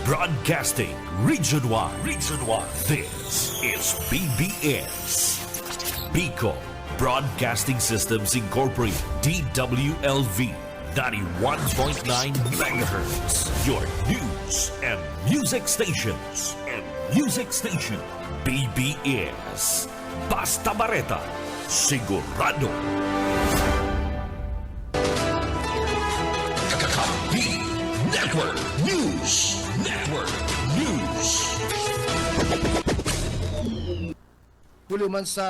Broadcasting Region 1. Region 1. This is BBS. Bicol Broadcasting Systems Incorporated. DWLV. 91.9 megahertz. Your news and music stations. BBS. Basta Bareta. Sigurado. Network News. Huli man sa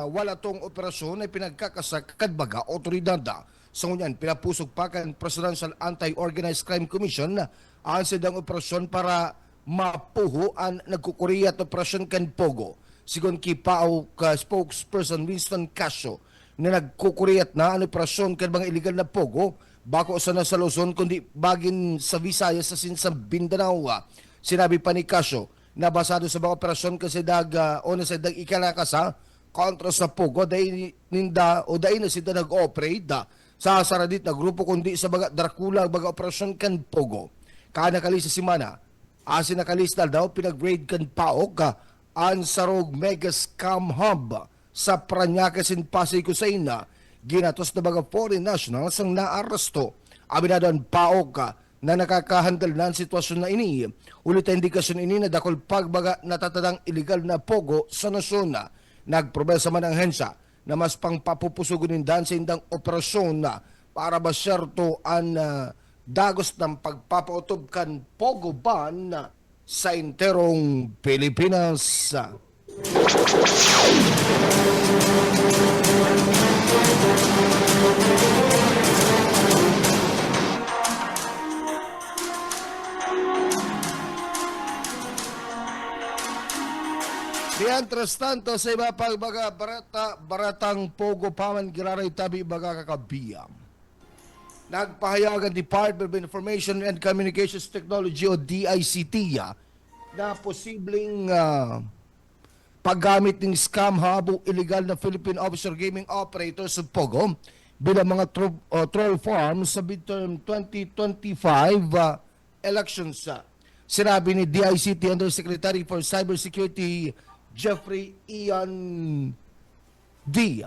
wala tong operasyon ay pinagkakasak kadbaga otoridad. Sa ngunyan, pinapusog pa kan Presidential Anti-Organized Crime Commission ang sidang operasyon para mapuho ang nagkukuriyat operasyon kan Pogo. Sigon kipao ka spokesperson Winston Casio na nagkukuriyat na ang operasyon kan mga illegal na Pogo bako sa nasa Luzon kundi bagin sa Visayas sa Mindanao. Sinabi pa ni Casio na basado sa mga operasyon kasi o na sa ikalakasa kontra sa Pogo dahil na sila nag-operate sa saradit na grupo kundi sa baga Dracula baga operasyon kan Pogo. Kanakalisa si Mana asin nakalista daw pinag-raid kan PAOK ang sarog mega scam hub sa Parañaque in Pasay Kusayna ginatos na baga foreign nationals ang naaresto. Aminado ang PAOK na nakakahandle na ang sitwasyon na ini. Ulit ang indikasyon ini na dakol pagbaga natatadang illegal na Pogo sa nasyon. Nagprobesa man ang hensya na mas pangpapupusugunin dan sa indang operasyon para masyerto ang dagos ng pagpapautob kan Pogo ban sa interong Pilipinas. Mientras tanto, sa iba pang baga baratang Pogo paman giraray tabi baga kakabiyam. Nagpahayag ang Department of Information and Communications Technology o DICT na posibleng paggamit ng scam hub o illegal na Philippine offshore gaming operators sa Pogo bilang mga troll farms sa midterm 2025 elections. Sinabi ni DICT Undersecretary for Cybersecurity Jeffrey Ian D.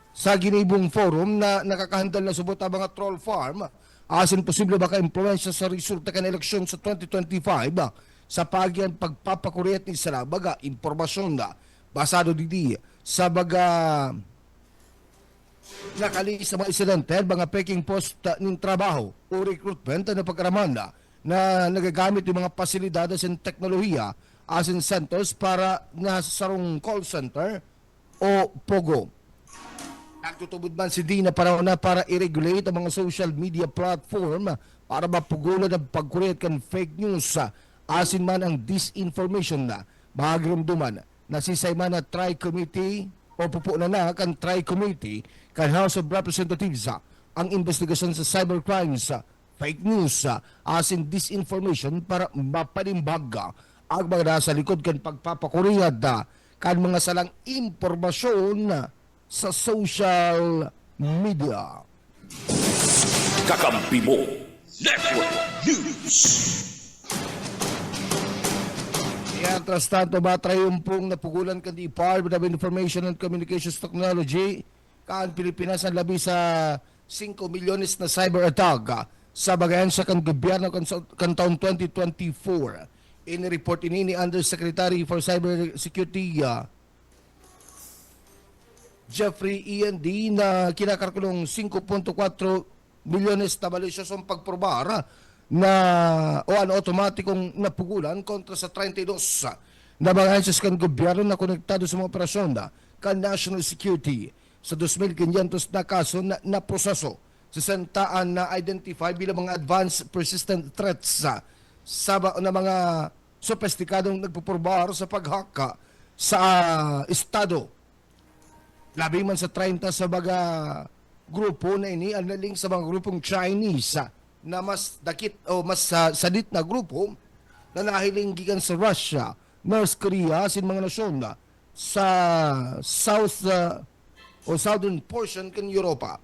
sa ginibong forum na nakakahandal na subot ang mga troll farm asin posible baka impluensya sa resulta kan eleksyon sa 2025 sa pagyan pagpapakuriyat ni sila baga impormasyon na basado didi sa baga nakali sa mga isidente mga peking post ng trabaho o recruitment na pagkaraman na nagagamit yung mga pasilidades and teknolohiya asin centers para nasarong call center o Pogo. Nagtutubod man si Dina para i-regulate ang mga social media platform para mapugulan ang pagkuriyat kan fake news asin man ang disinformation na mahagrumduman na si Sayman na Tri-Committee o pupo na kan Tri-Committee kan House of Representatives ang investigasyon sa cybercrimes, fake news asin disinformation para mapanimbaga ang mga nasa likod kan pagpapakuriyad kan mga salang impormasyon sa social media. Kakampi mo. Network News. Mientras tanto, matrayumpong napugulan kan Department of Information and Communications Technology kan Pilipinas ang labi sa 5 milyones na cyber attack sa bagayan sa kan gobyerno kan taong 2024. In-report ini ni Undersecretary for Cybersecurity Jeffrey Ian D. na kinakalkulong 5.4 milyones na malisyosong pagprobar na o automatikong napugulan kontra sa 32 na mga ahensya kan gobyerno na konektado sa mga operasyon kan national security sa 2,500 na kaso na naproseso sa sentaan na identify bilang mga advanced persistent threats sa na mga sophisticadong nagpuporbar sa paghaka sa estado. Labi man sa 30 sa mga grupo na ini analing sa mga grupong Chinese na mas dakit o mas sadit na grupo na nahiling gikan sa Russia, North Korea, sin mga nasyon sa south o southern portion kan Europa.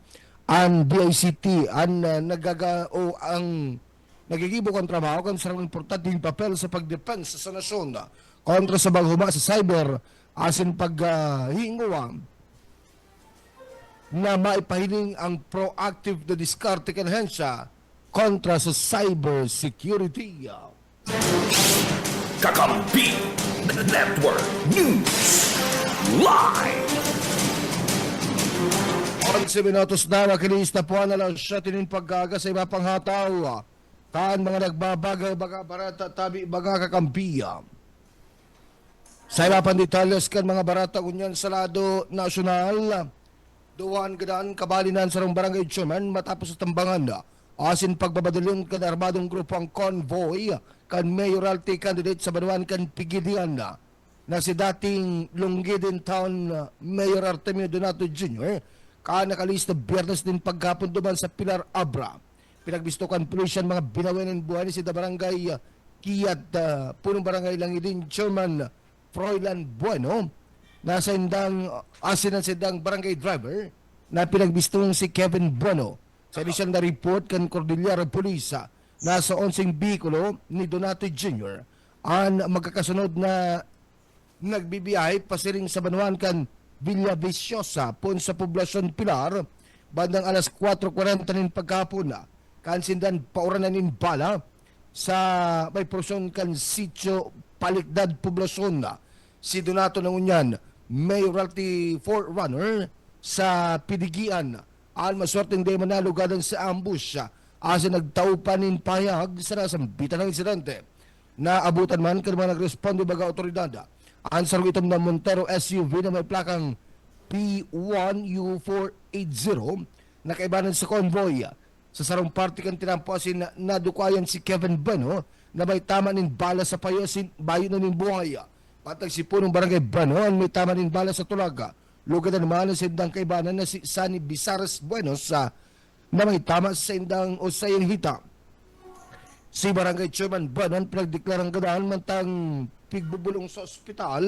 Ang DICT ang nagigibo kang trabaho kan sarang importanteng papel sa pagdepensa sa nasyon kontra sa baghuma sa cyber asin paghinguwa na maipahiling ang proactive na diskarte kanhensya kontra sa cyber security. Kakampi Network News Live. 11 minutos na makilista po na lang siya tinin paggaga sa iba pang hataw. Taan mga nagbabaga baga barata tabi baga kakampiya. Sa iba pang detalyos kan mga barata kunyan sa lado nasyonal. Duwan gadaan kabalinan sa barangay chairman matapos sa tambangan asin pagbabadalyon kan armadong grupo ang convoy kan mayoralty candidate sa Banuan kan Pigilian na si dating Lunggidin Town Mayor Artemio Donato Jr. Nakalista biyernes din paghapon duman sa Pilar Abra. Pinagbistukan pulisyan mga binawinan buhay ni si da barangay Kiyat punong barangay Langidin Chairman Froilan Bueno. Nasa indang asinan sidang barangay driver na pinagbistong si Kevin Bueno. Sa inisyal na report kan Cordillera Police nasa 11 bikulo ni Donato Jr. ang magkakasunod na nagbibiyahe pasiring sa Banuan kan Villa Viciosa pun sa poblasyon Pilar bandang alas 4:40 nin pagkahapon na kansindan pauranan nin bala sa may porsyon kan sitio Palikdad poblasyon na si Donato Nangunyan mayoralty forerunner sa Pidigian ang maswerteng day manalugadan sa ambush asa nagtaupanin payag sa nasambitan ng insidente na abutan man kan mga nagresponde baga otoridad ang sarong itom na Montero SUV na may plakang P1U480 na kaibanan sa convoy sa sarong party kan tinamposin na nadukayan si Kevin Bueno na may tama nin bala sa payosin bayo na nin buhay. Patag si punong barangay Banuan may tama rin bala sa tulaga. Lugad na naman sa indang kaibanan na si Sani Bizares Buenos na may tama sa indang o sa iyang hita. Si barangay chairman Banuan pinagdeklarang gadaan mantang pigbubulong sa ospital.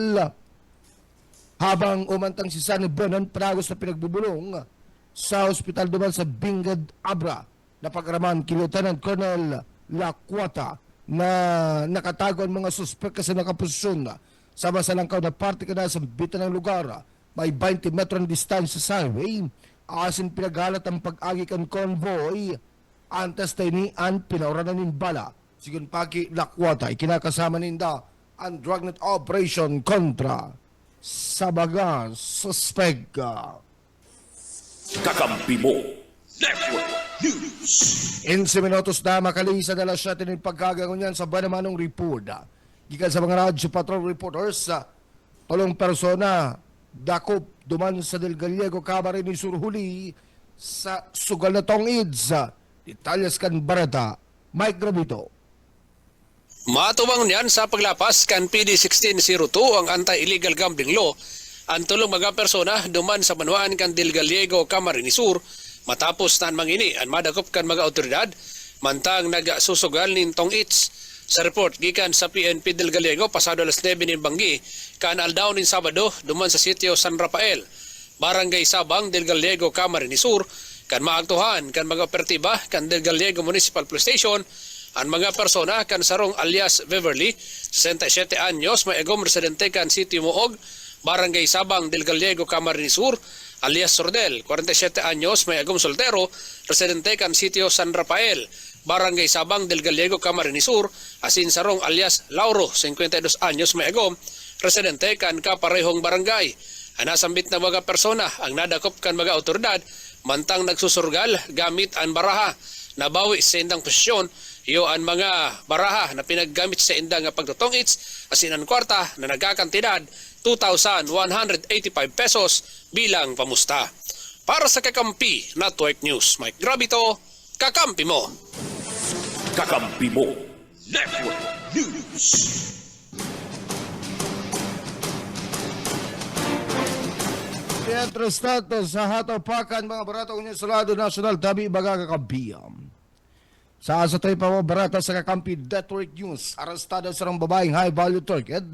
Habang umantang si Sani Banuan panagos na pinagbubulong sa ospital duman sa Bingad Abra na pagraman kay Lieutenant Colonel Lacuata na nakatago ang mga suspek kasi nakaposisyon sama sa langkaw na parte ka na sa bitan ng lugar. May 20 metro ng distansya sa highway. Asin pinagalat ang pag-agi kan convoy. Antes tayo ni ang pinauranan ng bala. Sigun paki Lakwata, ikinakasama ninda ang dragnet operation kontra sa baga suspect. Kakampi mo Network News. 11 minutos na makalisa na lang siya tinin pagkagawa niyan sa banamanong report. Gikan sa mga radyo patrol reporters, tulong persona dakop duman sa Del Gallego Cabaret ni Surhuli sa sugal na tong IDS. Detalyas kan barata, Mike Gravito. Matubang niyan sa paglapas kan PD 1602 ang anti-illegal gambling law ang tulong mga persona duman sa Banuan kan Del Gallego Camarines Sur matapos tan mangini ang madakop kan mga otoridad mantang nagasusugal nin tong IDS. Sa report gikan sa PNP Del Gallego pasado alas 9 nin Banggi kan aldaw nin Sabado duman sa sitio San Rafael, Barangay Sabang Del Gallego Camarines Sur kan maaktuhan kan mga operatiba kan Del Gallego Municipal Police Station ang mga persona kan sarong alias Beverly 67 anyos may agom residente kan sitio Muog, Barangay Sabang Del Gallego Camarines Sur, alias Sordel 47 anyos may agom soltero residente kan sitio San Rafael, Barangay Sabang Del Gallego Camarines Sur, asin sarong alias Lauro 52 anyos may agom residente kan kaparehong barangay. Anasambit na mga persona ang nadakop kan mga otoridad mantang nagsusurgal gamit ang baraha. Nabawi sa indang posisyon iyo ang mga baraha na pinaggamit sa indang pagtutong its asin ang kwarta na nagkakantidad 2,185 pesos bilang pamusta. Para sa Kakampi Network News, Mike Gravito, kakampi mo! Kakampi mo Network News. Teatro status sa hatapakan mga barata unya sa lado nasyonal tabi baga kakampiam. Sa asa tayo pa mga barata sa Kakampi Network News, arestado sa ng babaeng high value target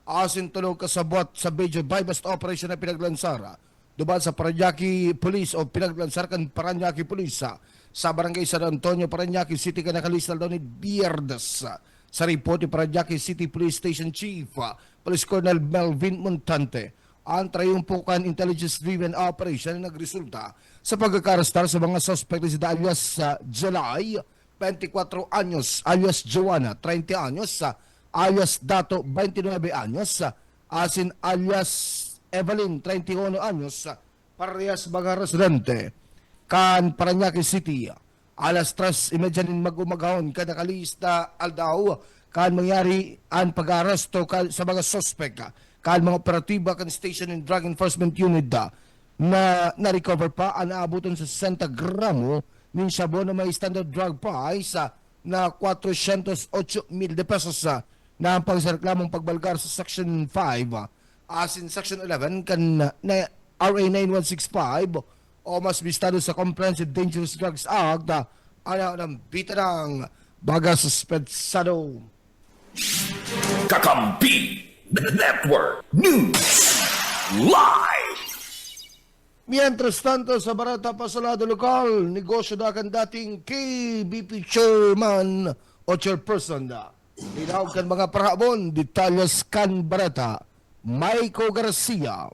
asin tulong kasabot sa major buy-bust operation na pinaglansara duman sa Paranaque Police o pinaglansar kan Paranaque Police sa Barangay San Antonio, Parañaque City ka nakalista daw ni Bierdes. Sa report ni Parañaque City Police Station Chief, Police Colonel Melvin Montante, ang triumpukan intelligence-driven operation na nagresulta sa pagkakarestar sa mga suspect sa alias July, 24 anyos, alias Joanna, 30 anyos, alias Dato, 29 anyos, asin alias Evelyn, 31 anyos, parehas mga residente kan Parañaque City. Alas 3:30 mag-umagahon kada kalista aldaw kan mangyari ang pag-aresto sa mga suspect kan mga operatiba kan Station and Drug Enforcement Unit na na-recover pa ang naabutan sa 60 gramo ng sabon na may standard drug price na 408,000 de pesos na ang pagsareklamong pagbalgar sa Section 5 as in Section 11 kan na RA 9165 o mas bistado sa Comprehensive Dangerous Drugs Act, ano ng bita ng baga suspetsado. Kakampi Network News Live. Mientras tanto, sa Barata Pasalado Lokal, negosyo na kan dating KBP Chairman o Chairperson na. Tinawag kan mga parabon, detalyas kan Barata, Maiko Garcia.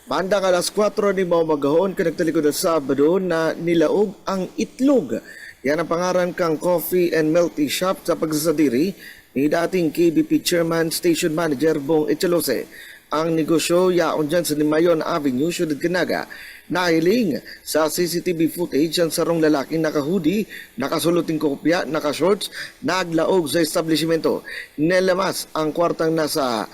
Bandang alas 4 ni Maumagahon ka nagtalikod sa Sabado na nilaog ang itlog. Yan ang pangaran kang Coffee and Milk Tea Shop sa pagsasadiri ni dating KBP Chairman Station Manager Bong Echalose. Ang negosyo yaon dyan sa Limayon Avenue, Ciudad Canaga, nahiling sa CCTV footage ang sarong lalaking naka-hoodie, nakasuluting kopya, naka-shorts, naglaog sa establishmento. Nelamas ang kwartang nasa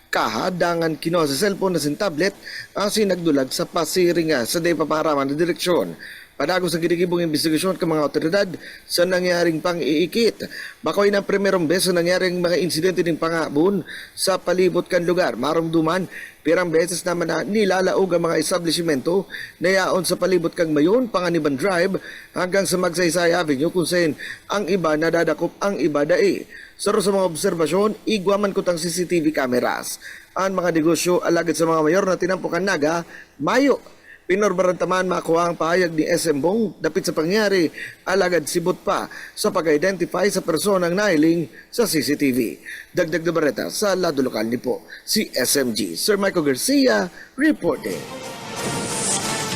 kahadangan kinuha sa cellphone na sin tablet asin nagdulag sa pasiringa sa day paparaman na direksyon. Padagos sa ginigibong investigasyon ng mga otoridad sa nangyaring pang-iikit. Bakoy ng primerong beses sa nangyaring mga insidente ng pangabon sa palibot kan lugar. Marumduman, pirang beses naman na nilalaog ang mga establishmento na yaon sa palibot kang Mayon, Panganiban Drive hanggang sa Magsaysay Avenue kung saan ang iba nadadakop ang iba dae. Saro sa mga obserbasyon, igwaman ko tang CCTV cameras. Ang mga negosyo alagad sa mga mayor na tinampukan naga, Mayo. Pinorbarantaman makuha ang pahayag ni SM Bong dapit sa pangyari, alagad sibot pa sa pag-identify sa personang nahiling sa CCTV. Dagdag na bareta sa lado lokal ni po, si SMG. Sir Michael Garcia, reporting.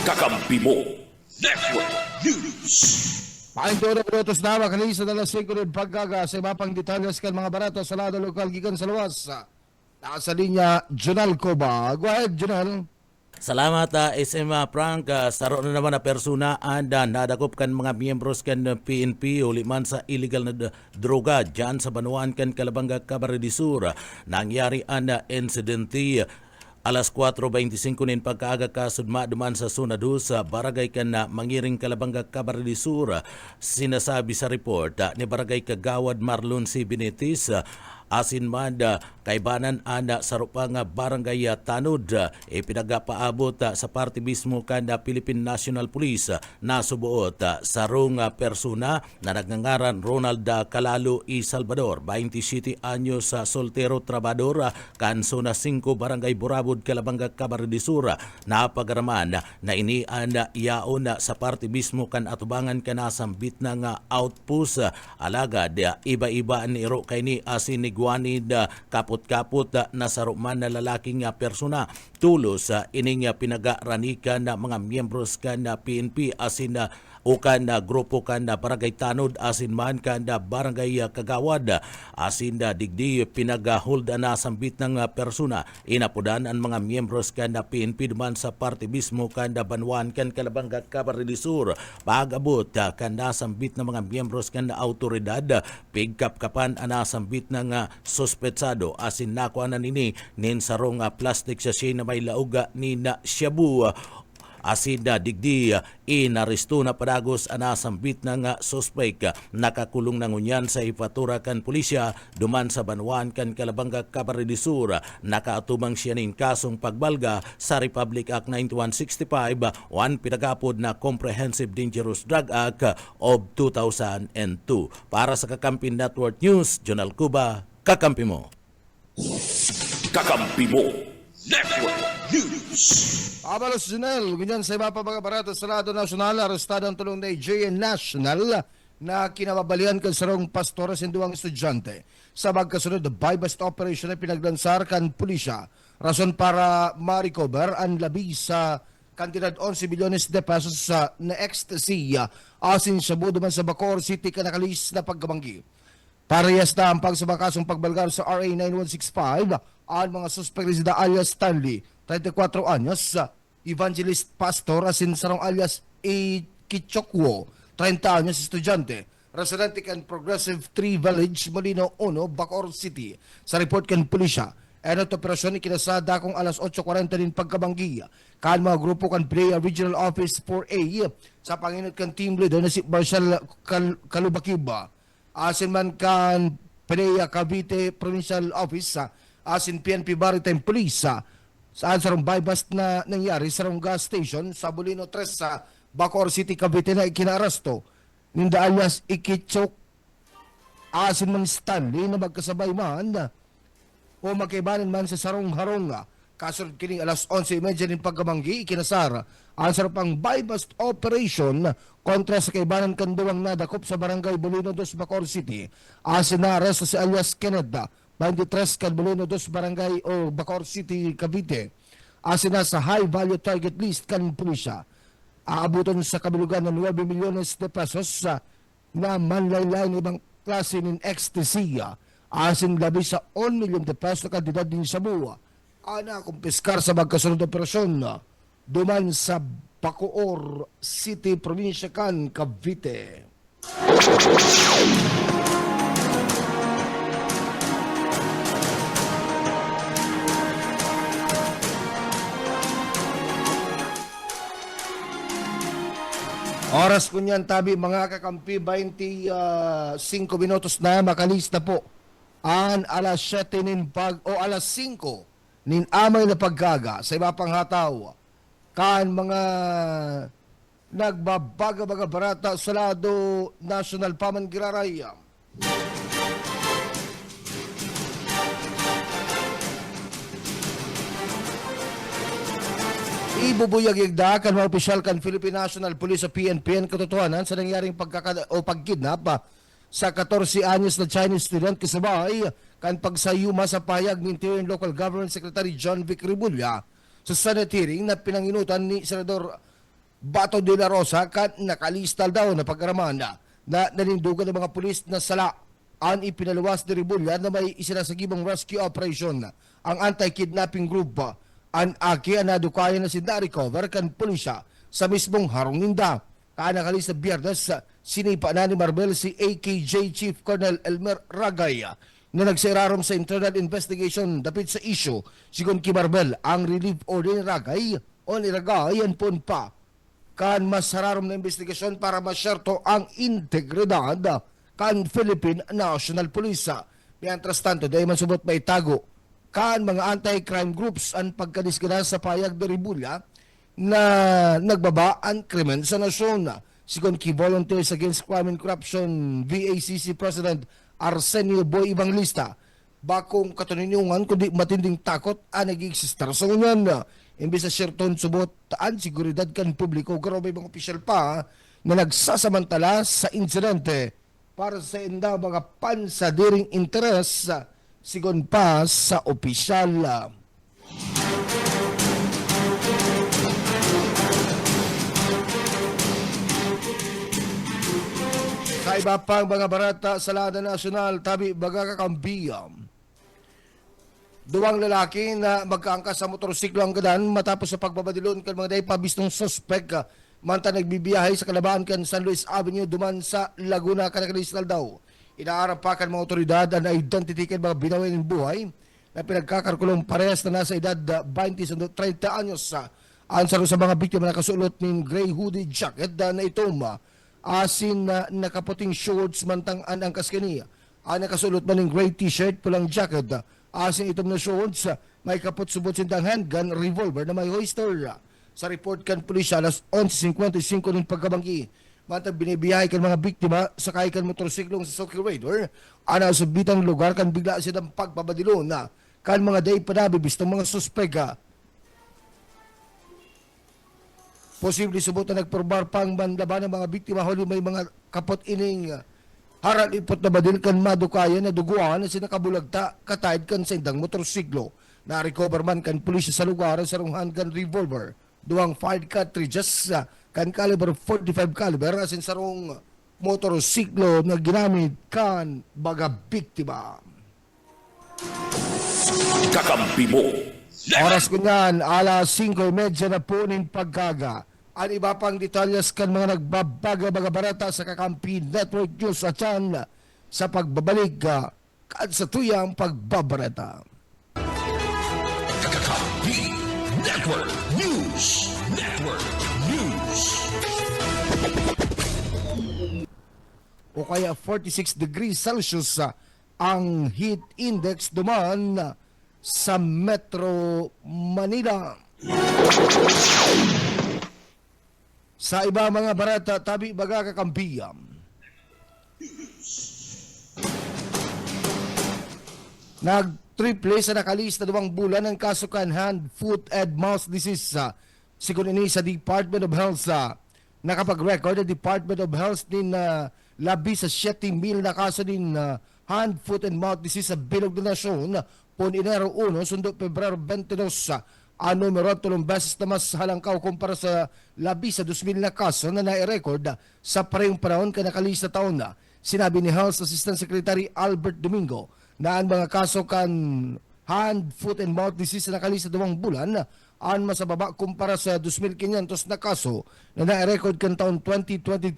Kakampi mo Network News. Painturo minutos na makalisa na las 5 paggaga sa mapang detalyas kan mga barato sa lado lokal gikan sa luwas. Nasa linya, Junal Coba. Go ahead, Junal. Salamat SM Frank. Saro na naman na persona anda nadakop kan mga miyembros kan PNP uli man sa illegal na droga dyan sa Banuan kan Calabanga, Camarines Sur. Nangyari anda insidente alas 4:25 nin pagkaaga kasudma duman sa Sunadu sa barangay kan Mangiring, Calabanga, Camarines Sur. Sinasabi sa report ni Barangay Kagawad Marlon C. Benitez asin man kaibanan ana sa rupang barangay Tanod pinagapaabot sa parte mismo kan Philippine National Police na subuot sa rong persona na nagngangaran Ronald Calalo y Salvador, 27 anyos, soltero trabador, kan Zona 5 Barangay Burabod, Calabanga, Camarines Sur. Napagaraman na inian yaon sa parte mismo kan atubangan kanasambit ng outpost alagad iba-iba ni iro kay ni asin ni Guanid kaput-kaput na saruman na lalaking persona tulos ining pinagaranikan na mga miyembros kan PNP asin ukan grupo kan Barangay Tanod asin man kan Barangay Kagawad asin digdi pinagahold na sambit ng persona. Inapudan ang mga miyembros kan PNP duman sa parte mismo kan Banuan kan Calabanga, Camarines Sur. Pag-abot kan nasambit ng mga miyembros kan autoridad pigkapkapan ang nasambit ng suspetsado asin nakuha na nini nin sarong plastic sachet na may lauga ni na shabu asin digdi inaresto na padagos anasambit ng suspect. Nakakulong na ngunyan sa ipatura kan pulisya duman sa Banuan kan Calabanga, Camarines Sur. Nakaatubang siya nin kasong pagbalga sa Republic Act 9165 one pinagapod na Comprehensive Dangerous Drug Act of 2002. Para sa Kakampi Network News, Jonal Cuba, kakampi mo. Kakampi mo Network News. Abalos Junel, ganyan sa iba pa mga barato sa Senado Nasional, arestado ang tulong na JN National na kinababalian kan sarong pastores and duwang estudyante. Sa magkasunod na buy-bust operation na pinaglansar kan pulisya. Rason para ma-recover ang labi sa kantidad 11 bilyones de pesos sa na ecstasy asin sa budo man sa Bacoor City kanakalis na pagkabanggi. Parehas na ang pagsabakasong pagbalgar sa RA 9165 ang mga suspect si alias Stanley, 34 anyos, evangelist pastor asin sarong alias Kichokwo, 30 anyos, estudyante, residente kan Progressive Tree Village, Molino 1, Bacoor City. Sa report kan pulisya, at operasyon ikinasada kung alas 8:40 din pagkabanggi. Kan mga grupo kan Playa Regional Office 4A sa panginot kan team leader na si Marshal Kalubakiba. Asin man kan Playa Cavite Provincial Office, asin PNP Maritime Police, saan sarong buy-bust na nangyari sa sarong gas station sa Bulino 3 sa Bacoor City, Cavite na ikinarasto. Ninda alias Ikichok asin man Stanley na magkasabay man o magkaibanin man sa sarong harong. Kasunod kining alas 11:30 din pagkamanggi ikinasar ang sarapang buy-bust operation kontra sa kaibanan kanduwang nadakop sa barangay Bulino 2, Bacoor City. Asin na aresto si alias Kenneth, 23 kan Bulino 2 barangay o Bacoor City, Cavite. Asin na sa high value target list kan pulisya. Aabuton sa kabilugan ng 9 milyones de pesos na manlaylay ng ibang klase ng ecstasy. Asin labi sa 1 milyon de pesos na kantidad din sa buwa. Ana kumpiskar sa magkasunod na operasyon duman sa Bacoor City, Provincia kan Cavite. Oras ko niyan tabi mga kakampi, 25 minutos na makalista po. An alas 7 o alas 5 nin amay na paggaga sa iba pang hataw. Kan mga nagbabaga-baga barata sa lado National Pamangiraraya. Ibubuyag igda kan mga opisyal kan Philippine National Police sa PNP katotohanan sa nangyaring pagkidnap sa 14 anyos na Chinese student kasabay kan pagsayuma sa payag ni Interior and Local Government Secretary John Vic Rebulla sa Senate hearing na pinanginutan ni Senador Bato de la Rosa kan nakalistal daw na pagkaraman na nanindugan ng mga pulis na sala ang ipinaluwas ni Rebulla na may isinasagibang rescue operation ang anti-kidnapping group ang aki na dukaya na si na-recover kan pulisya sa mismong harong ninda. Kaanakalis na Biyernes, sinipa na ni Marbel si AKJ Chief Colonel Elmer Ragay na nagsairarom sa internal investigation dapit sa issue. Sigon ki Marbel, ang relief order ni Ragay o ni Ragay yan po pa kan mas hararom na investigasyon para masyerto ang integridad kan Philippine National Police. Mientras tanto, dahil man subot may tago kan mga anti-crime groups ang pagkadiskina sa payag de Rebulla na nagbaba ang krimen sa nasyon. Sigon ki Volunteers Against Crime and Corruption VACC President Arsenio Boy Evangelista, bakong katuninungan kundi matinding takot ang nag-existar sa unyan. Imbis sa syerton subot taan seguridad kan publiko, grabe mga opisyal pa na nagsasamantala sa insidente para sa inda mga pansadiring interes sigon pa sa opisyal. Sa iba pang mga barata sa lada nasyonal, tabi baga kakambiyam. Duwang lalaki na magkaangkas sa motorsiklo ang gadan matapos sa pagbabadilon kan mga day pabistong suspect manta nagbibiyahe sa kalabaan kan San Luis Avenue duman sa Laguna, Kanakaristal daw. Inaarapakan mga otoridad na identity kan mga binawin ng buhay na pinagkakarkulong parehas na nasa edad 20 sa 30 anyos. Ansaro sa mga biktima na kasulot ng gray hoodie jacket na itom asin na nakaputing shorts mantang ang kaskaniya. Ang nakasulot man ng gray t-shirt, pulang jacket, asin itom na shorts, may kapot subot sindang handgun, revolver na may holster. Sa report kan pulisya, alas 11:55 ng pagkabanggi. Mantang binibiyahe kan mga biktima, sakay kan motorsiklong sa Soki Raider, ana sa bitang lugar kan bigla silang pagpabadilo na kan mga day panabibis ng mga suspeka. Posible subutan nagporbar pang banlaban ng mga biktima huli may mga kapot ining haral ipot na badil kan madukaya na duguan na sinakabulagta katayid kan sa indang motorsiklo. Na-recover man kan pulisya sa lugar sa runghan kan revolver. Duwang fired cartridges kan caliber 45 caliber asin sarong motorsiklo na ginamit kan baga biktima. Kakampi mo. Oras ko yan, alas 5:30 na po ning paggaga. Ang iba pang detalyas kan mga nagbabaga-baga barata sa Kakampi Network News at yan sa pagbabalik at sa tuyang pagbabarata. Kakampi Network News. Network News. O kaya 46 degrees Celsius ang heat index duman sa Metro Manila. Sa iba mga barata, tabi baga Kakampiam. Nag-triple sa nakalista 2 bulan ng kasukan hand, foot, and mouth disease. Sigun ini sa Department of Health. Nakapag-record ang Department of Health din labi sa 7,000 na kaso din hand, foot, and mouth disease sa bilog na nasyon. Pon Enero 1, sundo Pebrero 22, numero 3 beses na mas halangkaw kumpara sa labi sa 2,000 na kaso na nai-record sa parehong panahon ka nakalista taon na. Sinabi ni Health Assistant Secretary Albert Domingo na ang mga kaso kan hand, foot, and mouth disease na nakalista 2 bulan ang masababa kumpara sa 2,500 na kaso na nai-record kan taon 2023.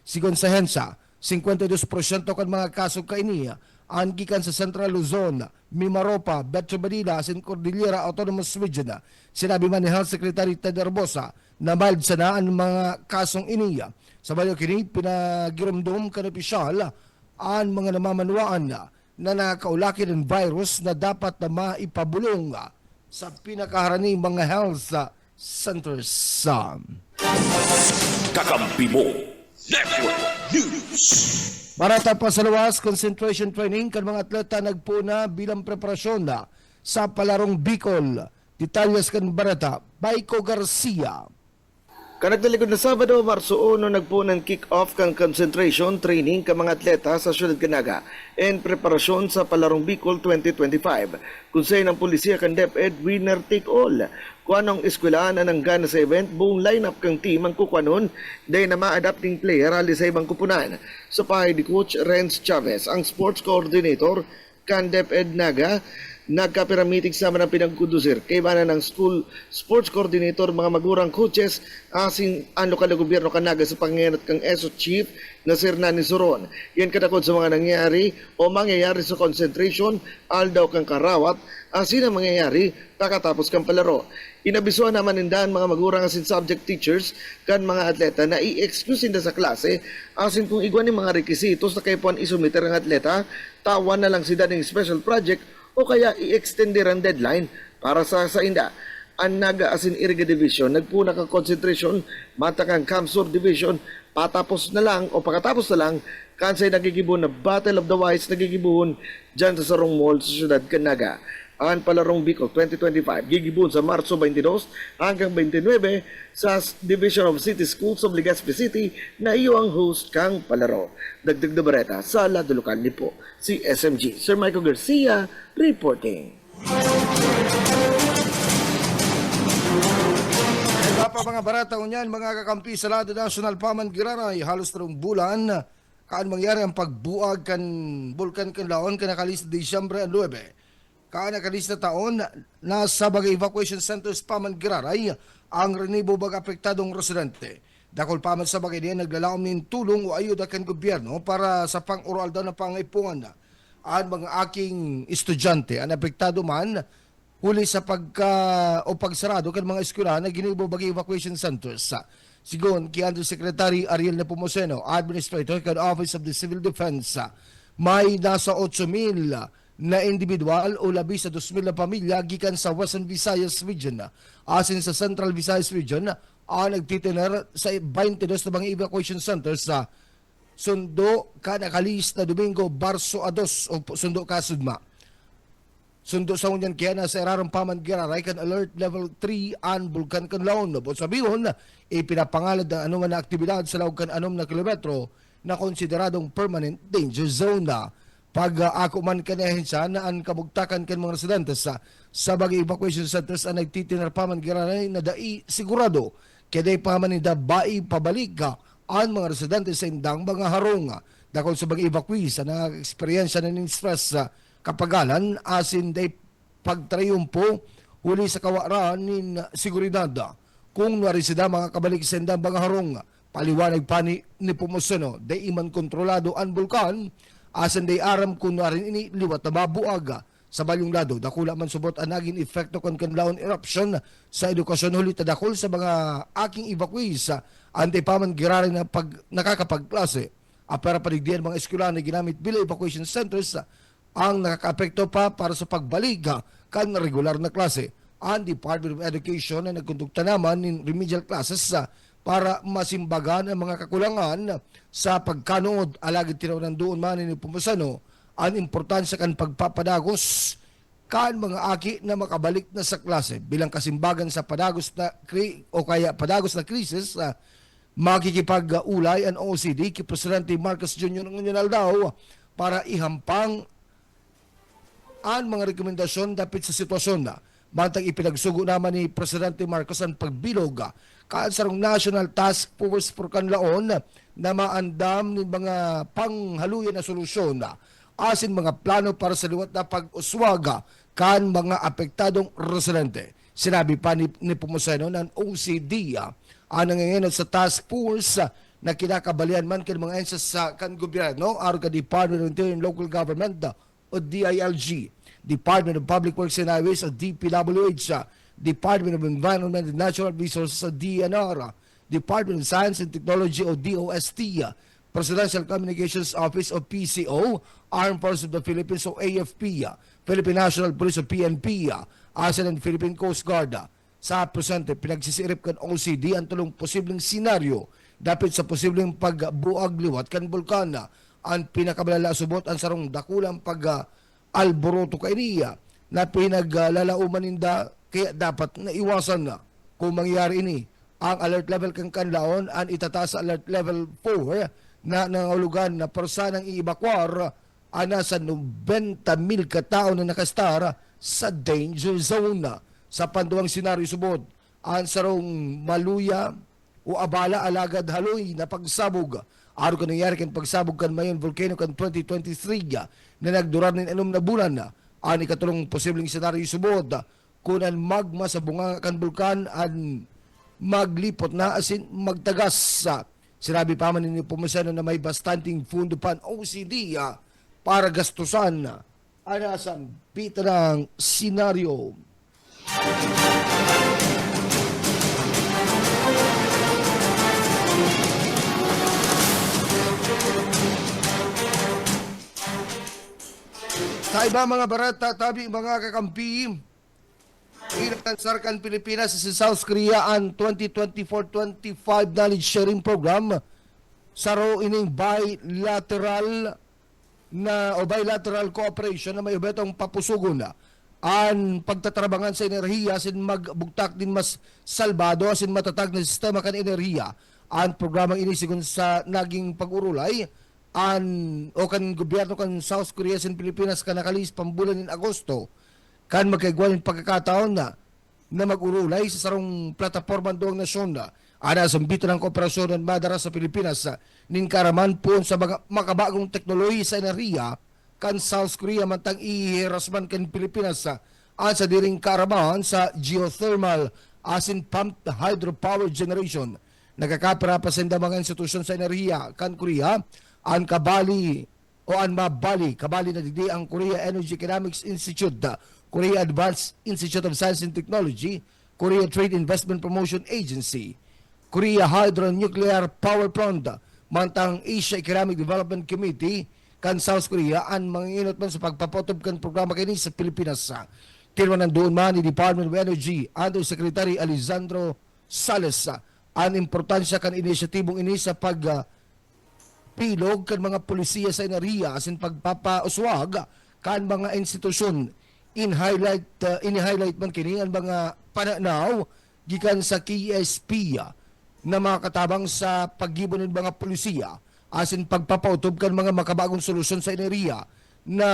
Sigon sa HENSA, 52% kan mga kaso kainiya ang gikan sa Central Luzon, Mimaropa, Metro Manila, asin Cordillera Autonomous Region. Sinabi man ni Health Secretary Ted Herbosa na mild sana ang mga kasong iniya. Sa bayo kini, pinagirumdum kan opisyal ang mga namamanwaan na nakaulaki ng virus na dapat na maipabulong sa pinakaharani mga health centers. Kakampi mo. Network News. Barata pa sa luwas, concentration training kan mga atleta nagpuna bilang preparasyon sa palarong Bicol. Detalyas kan Barata, Baiko Garcia. Kanagdalikod na Sabado, Marso 1, nagpunan kick-off kang concentration training ka mga atleta sa Syudad Canaga and preparasyon sa Palarong Bicol 2025. Kunsay ng pulisya kan DepEd winner take all. Kung anong eskwelahan ang gana sa event, buong lineup kang team ang kukwanon dahil na ma-adapting player ali sa ibang kupunan. Sa pahay ni Coach Renz Chavez, ang sports coordinator kan DepEd Naga, nagkapiramitig sa ng pinagkudusir kay bana ng school sports coordinator, mga magurang coaches, asin ang lokal na gobyerno kanaga sa pangyayat kang ESO Chief na Sir Nani Soron. Yan katakot sa mga nangyari o mangyayari sa concentration, aldaw kang karawat, asin ang mangyayari kakatapos kang palaro. Inabisuan naman nindahan mga magurang asin subject teachers kan mga atleta na i-excuse na sa klase asin kung igwan ng mga rekisitos na kaipuan isumiter ang atleta, tawan na lang sila ng special project o kaya i-extender ang deadline para sa inda. Ang Naga asin Iriga Division nagpuna kang concentration, mata kang Kamsur Division, patapos na lang o pagkatapos na lang kansay nagigibon na Battle of the Wise nagigibon dyan sa Sarong Mall sa Syudad Canaga. Ang Palarong Bicol 2025 gigibon sa Marso 22 hanggang 29 sa Division of City Schools of Legazpi City na iyo ang host kang palaro. Dagdag na bareta sa lado lokal ni po si SMG. Sir Michael Garcia reporting. Iba pa mga barata unyan, mga kakampi sa lado national paman giraray, halos 3 bulan kaan mangyari ang pagbuag kan bulkan kan laon kan nakalista Disyembre 9. Kaan nakalista taon nasa bagay evacuation centers paman giraray ang renibo bag apektadong residente. Dakol paman sa bagay diyan naglalaom nin tulong o ayuda kan gobyerno para sa pang-oral daw na pangaipungan ang mga aking estudyante ang apektado man huli sa pagsarado kan mga eskwelahan na ginibo bagay evacuation centers. Sigon kay Undersecretary Ariel Nepomuceno, Administrator kan Office of the Civil Defense, may nasa 8,000 na individual o labi sa 2,000 na pamilya gikan sa Western Visayas Region asin sa Central Visayas Region ang nagtitiner sa 22 na mga evacuation centers sa sundo ka nakalis na Domingo Barso a 2 o sundo ka Sudma. Sundo sa unyan kaya na sa erarong pamangiraray kan alert level 3 an bulkan kan laon. But sabihin, ipinapangalad ng anuman na aktibidad sa lawag kan anum na kilometro na konsideradong permanent danger zone na. Pag ako man kanahensya na ang kabugtakan kan mga residentes sa bagay evacuation centers ang nagtitinar pamangiraray na dai sigurado kaya pa man nida bai pabalik ang mga residentes sa indang mga harong. Dakol sa bagay evacuees na eksperyensya na ng stress sa kapagalan asin day pagtrayumpo huli sa kawaraan nin seguridad. Kung narisida mga kabalik sa indang mga harong, paliwanag pa ni Pumusano, day iman kontrolado ang bulkan asin day aram kung narin ini liwat na mabuag sa balyong lado. Dakula man subot ang naging epekto kon kanlaon eruption sa edukasyon huli tadakol sa mga aking evacuees antipaman girari na nakakapagklase. Apera paligdian mga eskwelahan na ginamit bilang evacuation centers ang nakakaapekto pa para sa pagbalik kan regular na klase. Ang Department of Education na nagkondukta naman ng remedial classes para masimbagan ang mga kakulangan sa pagkanood. Alagid tinaw doon man ni Pumusano ang importansya kan pagpapadagos kan mga aki na makabalik na sa klase bilang kasimbagan sa padagos na o kaya padagos na krisis. Makikipag-ulay ang OCD kay Presidente Marcos Jr. ng daw para ihampang ang mga rekomendasyon dapat sa sitwasyon na bantang ipinagsugo naman ni Presidente Marcos ang pagbilog kansarong National Task Force for Kanlaon na maandam ng mga panghaluyan na solusyon asin mga plano para sa liwat na pag-uswaga kan mga apektadong residente. Sinabi pa ni Pumusano ng OCD ang nangyayari sa task force na kinakabalian man kan mga ensas sa kan gobyerno, arga Department of Interior and Local Government o DILG, Department of Public Works and Highways o DPWH, Department of Environment and Natural Resources o DNR, Department of Science and Technology o DOST, Presidential Communications Office o PCO, Armed Forces of the Philippines o AFP, Philippine National Police o PNP, ASEAN and Philippine Coast Guard. Sa presente, pinagsisirip kan OCD ang tulong posibleng senaryo dapat sa posibleng pagbuag liwat kan bulkana. Ang pinakabalala subot ang sarong dakulang pag-alboroto kainiya na pinaglalauman ninda kaya dapat naiwasan na kung mangyari ini. Ang alert level kang kanlaon ang itataas sa alert level 4 na nangulugan na personang i-evacuar ana sa 90,000 katao na nakastar sa danger zone na. Sa panduang senaryo subod, ang sarong maluya o abala alagad haloy na pagsabog. Araw ka nangyari kan pagsabog kan mayon volcano kan 2023 na nagdurar ng 6 na bulan na. Ang ikatulong posibleng senaryo subod, kung ang magma sa bunga kan bulkan ang maglipot na asin magtagas. Sinabi pa man ni Pumusano na may bastanting fundo pan OCD para gastusan anasan pita ng senaryo. Sa iba mga barata, tabi mga kakampi, Sarkan Pilipinas sa South Korea ang 2024-25 Knowledge Sharing Program saro ining bilateral cooperation na may ubetong papusugon na ang pagtatrabangan sa enerhiya asin magbugtak din mas salbado asin matatag na sistema kan enerhiya. Ang programang ini sigun sa naging pag-urulay o kan gobyerno kan South Korea asin Pilipinas kan nakalis pambulan in Agosto kan magkaigwan yung pagkakataon na mag-urulay sa sarong plataforma doong nasyon na ana sambito ng kooperasyon ng madara sa Pilipinas nin karaman po sa mga makabagong teknolohiya sa enerhiya kan South Korea mantang ihirasman kan Pilipinas sa diring karamahan sa geothermal asin pumped hydropower generation. Nagkakapira pa sa mga institusyon sa enerhiya kan Korea ang kabali na digdi ang Korea Energy Economics Institute, Korea Advanced Institute of Science and Technology, Korea Trade Investment Promotion Agency, Korea Hydronuclear Power Plant, mantang Asia Economic Development Committee kan South Korea ang manginginot man sa pagpapotob kan programa kini sa Pilipinas. Tirman doon man ni Department of Energy Undersecretary Alessandro Sales ang importansya kan inisyatibong ini sa pagpilog kan mga polisiya sa enerhiya asin pagpapauswag kan mga institusyon in-highlight man kini ang mga pananaw gikan sa KSP na mga katabang sa paggibon ng mga pulisiya asin pagpapautob kan mga makabagong solusyon sa enerhiya na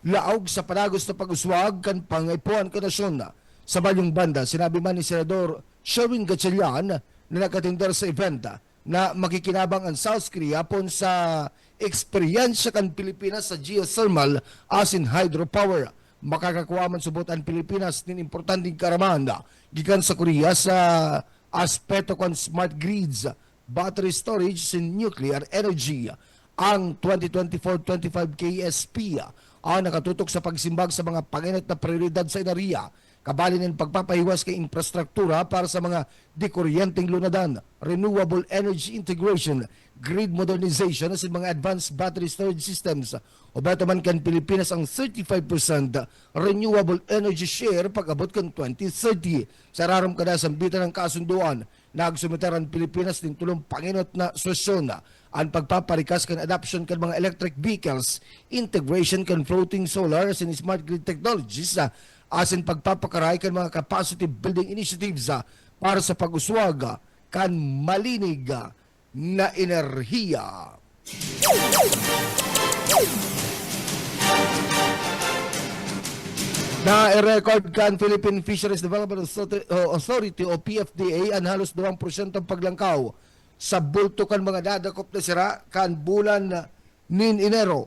laog sa panagos na pag-uswag kan pangaipuan ka nasyon sa Balyong Banda. Sinabi man ni Senador Sherwin Gatchalian na nakatindar sa event na makikinabang ang South Korea pon sa eksperyensya kan Pilipinas sa geothermal asin hydropower. Makakakuha man subot ang Pilipinas nin importanteng karamahan gikan sa Korea sa aspeto kon smart grids, battery storage sin nuclear energy. Ang 2024-25 KSP ang nakatutok sa pagsimbag sa mga panginat na prioridad sa enerhiya, kabali ng pagpapahiwas kay infrastruktura para sa mga dekuryenteng lunadan, renewable energy integration, grid modernization at mga advanced battery storage systems. O beto man kan Pilipinas ang 35% renewable energy share pag-abot kan 2030. Sa rarom kada sambitan ng kasunduan, nagsumiter ang Pilipinas ng tulong panginot na solusyon ang pagpaparikas kan adoption kan mga electric vehicles, integration kan floating solar and smart grid technologies, asin pagpapakaray kan mga capacity building initiatives para sa pag-uswag kan malinig na enerhiya. Na-record kan Philippine Fisheries Development Authority o PFDA ang halos 2% ang paglangkaw sa bulto kan mga dadakop na sira kan bulan nin Enero.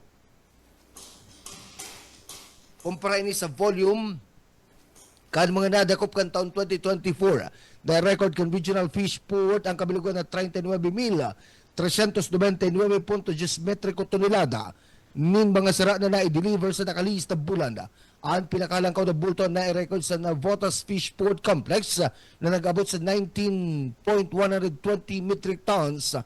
Kumpara ini sa volume kan mga nadakop kan taon 2024. Na-record kan Regional Fish Port ang kabilugan na 39,399.10 metriko tonelada nin mga sira na na-deliver sa nakalista bulan. Ang pinakalangkaw na bulto na i-record sa Navotas Fish Port Complex na nag-abot sa 19.120 metric tons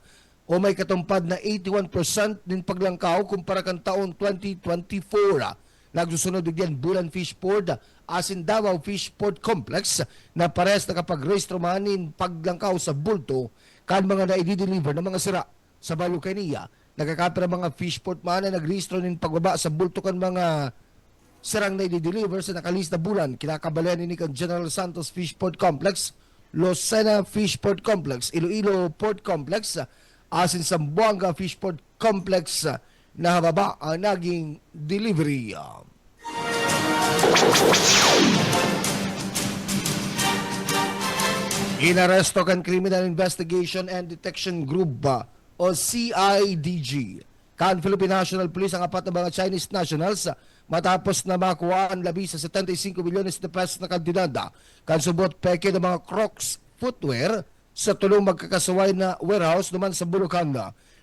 o may katumpad na 81% din paglangkaw kumpara kan taon 2024. Nagsusunod din Bulan Fish Port, asin Davao Fish Port Complex na pares nakapag-restro manin paglangkaw sa bulto kan mga na-i-deliver na mga sira sa Balukania. Nagkakapira mga fish port man na nag-restro nin pagbaba sa bulto kan mga sarang na i-deliver sa nakalista bulan. Kinakabalayan ni kan General Santos Fish Port Complex, Lucena Fish Port Complex, Iloilo Port Complex, asin Zamboanga Fish Port Complex na hababa ang naging delivery. Inaresto kan Criminal Investigation and Detection Group o CIDG kan Philippine National Police ang apat na mga Chinese nationals matapos na makuha ang labi sa 75 milyones na pesos na kantidad kan subot peke ng mga Crocs footwear sa tulong magkakasaway na warehouse naman sa Bulacan.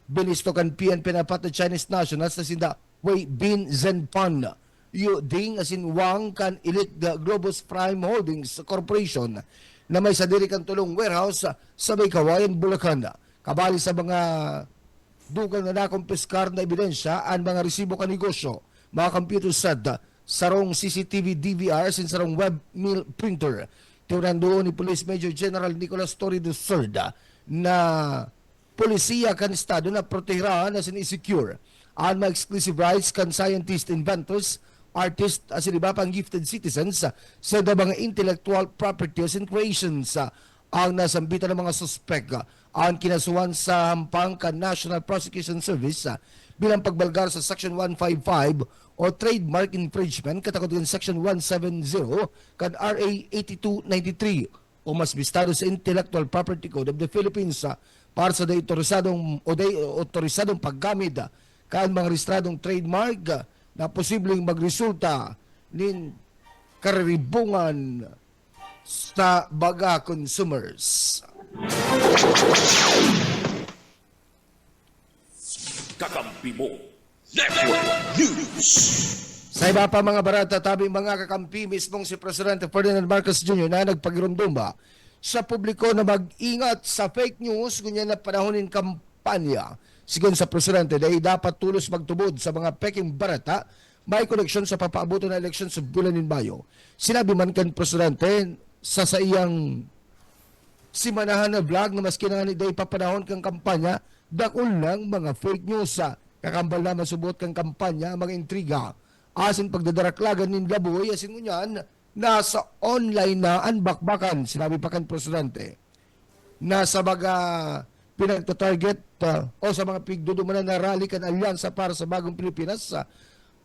Binisto kan PNP na apat na Chinese nationals na sinda Wei Bin Zhenpan, Yu Ding asin Wang kan Elite Globus Prime Holdings Corporation na may sadiri kan tulong warehouse sa may Kawayan, Bulacan. Kabali sa mga dugang na nakumpiskar na ebidensya ang mga resibo kan negosyo, mga computer set, sarong CCTV DVR, sin sarong web mill printer. Tinunan doon ni Police Major General Nicolas Torre III na polisiya kan estado na protehirahan na sin-secure ang mga exclusive rights kan scientist, inventors, artists, as iba pang gifted citizens sa mga intellectual properties and creations. Ang nasambitan ng mga suspek ang kinasuhan sa hampang kan National Prosecution Service bilang pagbalgar sa Section 155 o trademark infringement katakot kan Section 170 kan RA 8293 o mas bistado sa Intellectual Property Code of the Philippines para sa otorisadong paggamit kan mga rehistradong trademark na posibleng magresulta nin karibungan sa baga consumers. Kakampi mo. Network News. Sa iba pa mga barata, tabing mga kakampi, mismong si Presidente Ferdinand Marcos Jr. na nagpagirumdumba sa publiko na mag-ingat sa fake news kunya na panahonin kampanya. Sigon sa Presidente, dahil dapat tulos magtubod sa mga peking barata may koneksyon sa papaabuto na eleksyon sa bulan ng Mayo. Sinabi man kan Presidente sa iyang simanahan na vlog na maski na day papanahon kang kampanya, dakol ng mga fake news kakambal na masubot kang kampanya, mga intriga, asin pagdadaraklagan nin laboy asin ngunyan nasa online na anbakbakan sinabi pa kan presidente. Nasa baga pinagtatarget o sa mga pigdudumanan na rally kan alyansa para sa bagong Pilipinas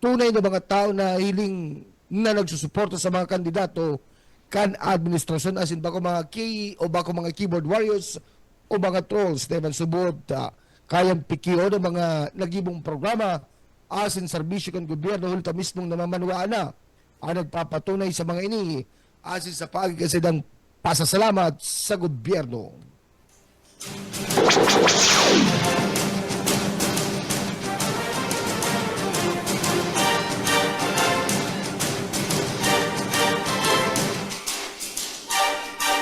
tunay na mga tao na hiling na nagsusuporta sa mga kandidato kan administrasyon asin bako mga mga keyboard warriors o mga trolls na man subot kayang pikiyo ng mga nagibong programa asin serbisyo kan gobyerno hulta mismong namamanwaan na ang nagpapatunay sa mga ini asin sa pagkasidang pasasalamat sa gobyerno.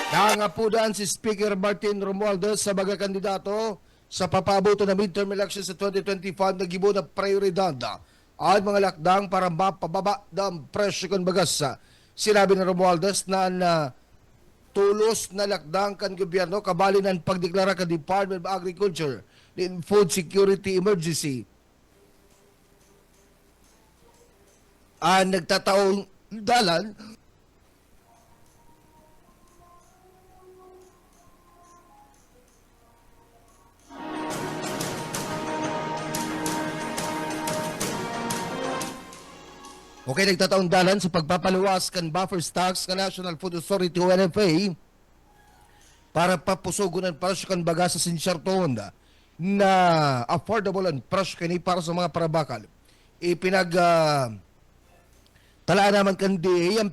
Nangapudan si Speaker Martin Romualdez sa mga kandidato sa papabuto na midterm elections sa 2025 na gibo na prioridad ang mga lakdang para mapababa ng presyo kan bagas. Sinabi ni Romualdez na tulos na lakdang kan gobyerno kabali ng pagdeklara ka Department of Agriculture in Food Security Emergency. Ang nagtataong dalan okay, nagtataong dalan sa pagpapaluwas kan buffer stocks ka National Food Authority o NFA para papusugon ang presyo kan baga sa sinsyarton na affordable ang presyo kani para sa mga parabakal. Talaan naman kan DA ang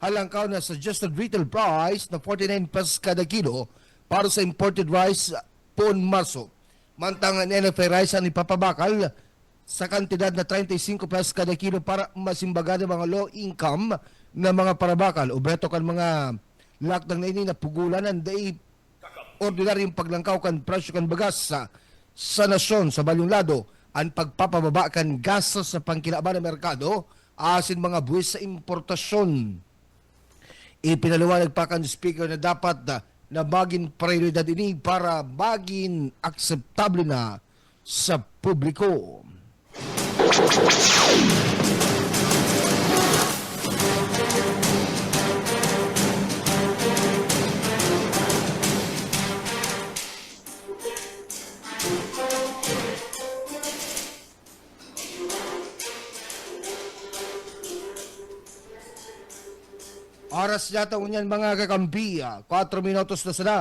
halangkaw na suggested retail price na 49 pesos kada kilo para sa imported rice pon Marso. Mantang ang NFA rice ang ipapabakal sa kantidad na 35 pesos kada kilo para masimbaga ng mga low income na mga parabakal. O beto kan mga lakdang na ini na pugulan ng day ordinaryong paglangkaw kan presyo kan bagas sa nasyon sa balyong lado ang pagpapababa kan gastos sa pangkinaban ng merkado asin mga buwis sa importasyon. Ipinaliwanag pa kan speaker na dapat na maging prioridad ini para maging akseptable na sa publiko. Oras yata unyan mga kakampi, 4 minutos na sana.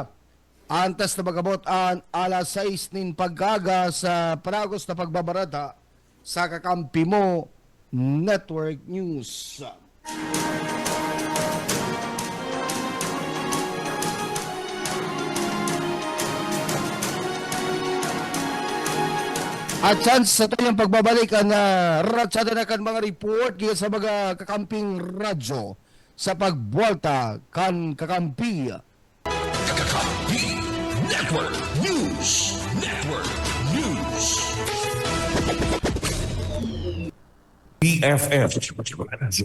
Antes na magabot ang alas 6 nin paggaga sa paragos na pagbabarata sa Kakampi Mo Network News. At chance sa tayong pagbabalik ang ratsada na kan mga report kaya sa mga kakamping radyo sa pagbualta kan kakampi. Kakampi Network News. Network News. BFF.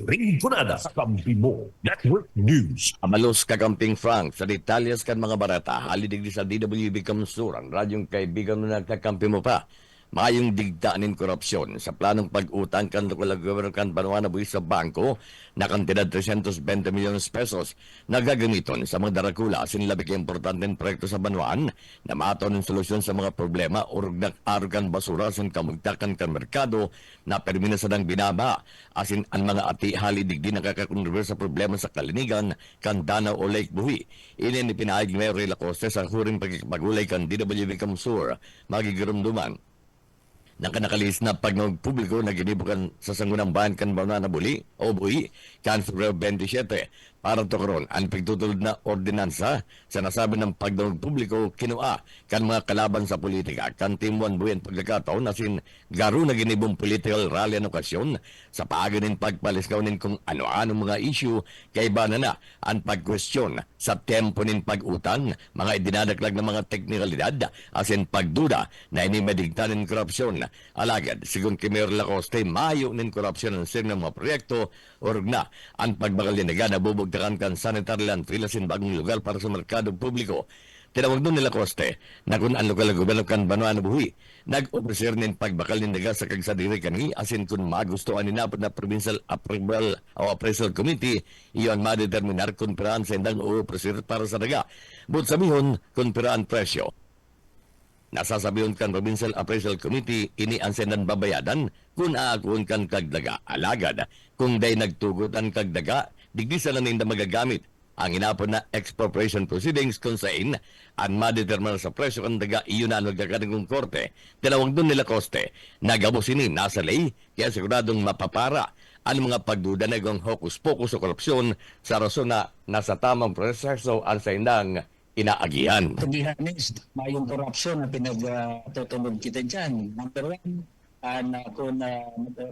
Rintunada sa Kakampi Mo Network News. Amalos kagamping Frank sa detalyas kan mga barata. Halidig sa DWB Kamsur, ang radyong kaibigan mo nagkakampi mo pa. Mayong digdaanin korupsyon sa planong pag-utang kan local government kan Banwa na buwis sa bangko na kantidad 320 milyones pesos na gagamiton sa mga darakula sinilabik importanteng proyekto sa Banwaan na maaton ng solusyon sa mga problema o argan basura sa kamugtakan kan merkado na permina sa nang binaba asin ang mga ati halidigdi nakakakontrover sa problema sa kalinigan kan Danau o Lake Buhi. Ini ni pinaayag ni Mayor Lacoste sa huring pagkipagulay kan DWB Kamsur magigirumduman na kanakalis na pagpubliko na ginibukan sa sangunang bayan kan Banwa na Buhi kan Febrero 27 para to karon ang pagtutulod na ordinansa sa nasabi ng pagdawag publiko kinua kan mga kalaban sa politika kan timuan buyan pagkakataon asin garo na ginibong political rally ang okasyon sa paaganin pagpaliskawnin kung ano-ano mga issue kay bana na ang pagkwestiyon sa tempo nin pag-utang mga idinadaklag na mga teknikalidad asin pagduda na inimedigtanin korupsyon alagad sigun kay Mayor Lacoste mayo nin korupsyon ng sir ng mga proyekto org na ang pagbakalinaga na bubugtakan kan sanitary landfill asin bagong lugar para sa merkado publiko. Tinawag doon nila Coste na kung ang lokal na gobyerno kan Banuan Buhi nag-officer nin pagbakal ni naga sa kagsadiri kanhi asin kung magustuhan ni na provincial approval o appraisal committee iyon madeterminar kung piraan sa indang o-officer para sa daga. But sabihon kung piraan presyo. Nasasabihon kan Provincial Appraisal Committee ini ang sendan babayadan kung aakuon kan kagdaga. Alagad, kung day nagtugot ang kagdaga, digdi sa laning na magagamit ang inapon na expropriation proceedings kung saan ang madeterminar sa presyo kan daga iyon na nagkakaringong korte. Tinawag doon nila Coste, nagabusin nasa lay, kaya siguradong mapapara ang mga pagduda na igong hokus-pokus o korupsyon sa rason na nasa tamang proseso ang sa indang inaagihan. Tugihanis, mayong korupsyon na pinagtutunog kita dyan. Number one, na kung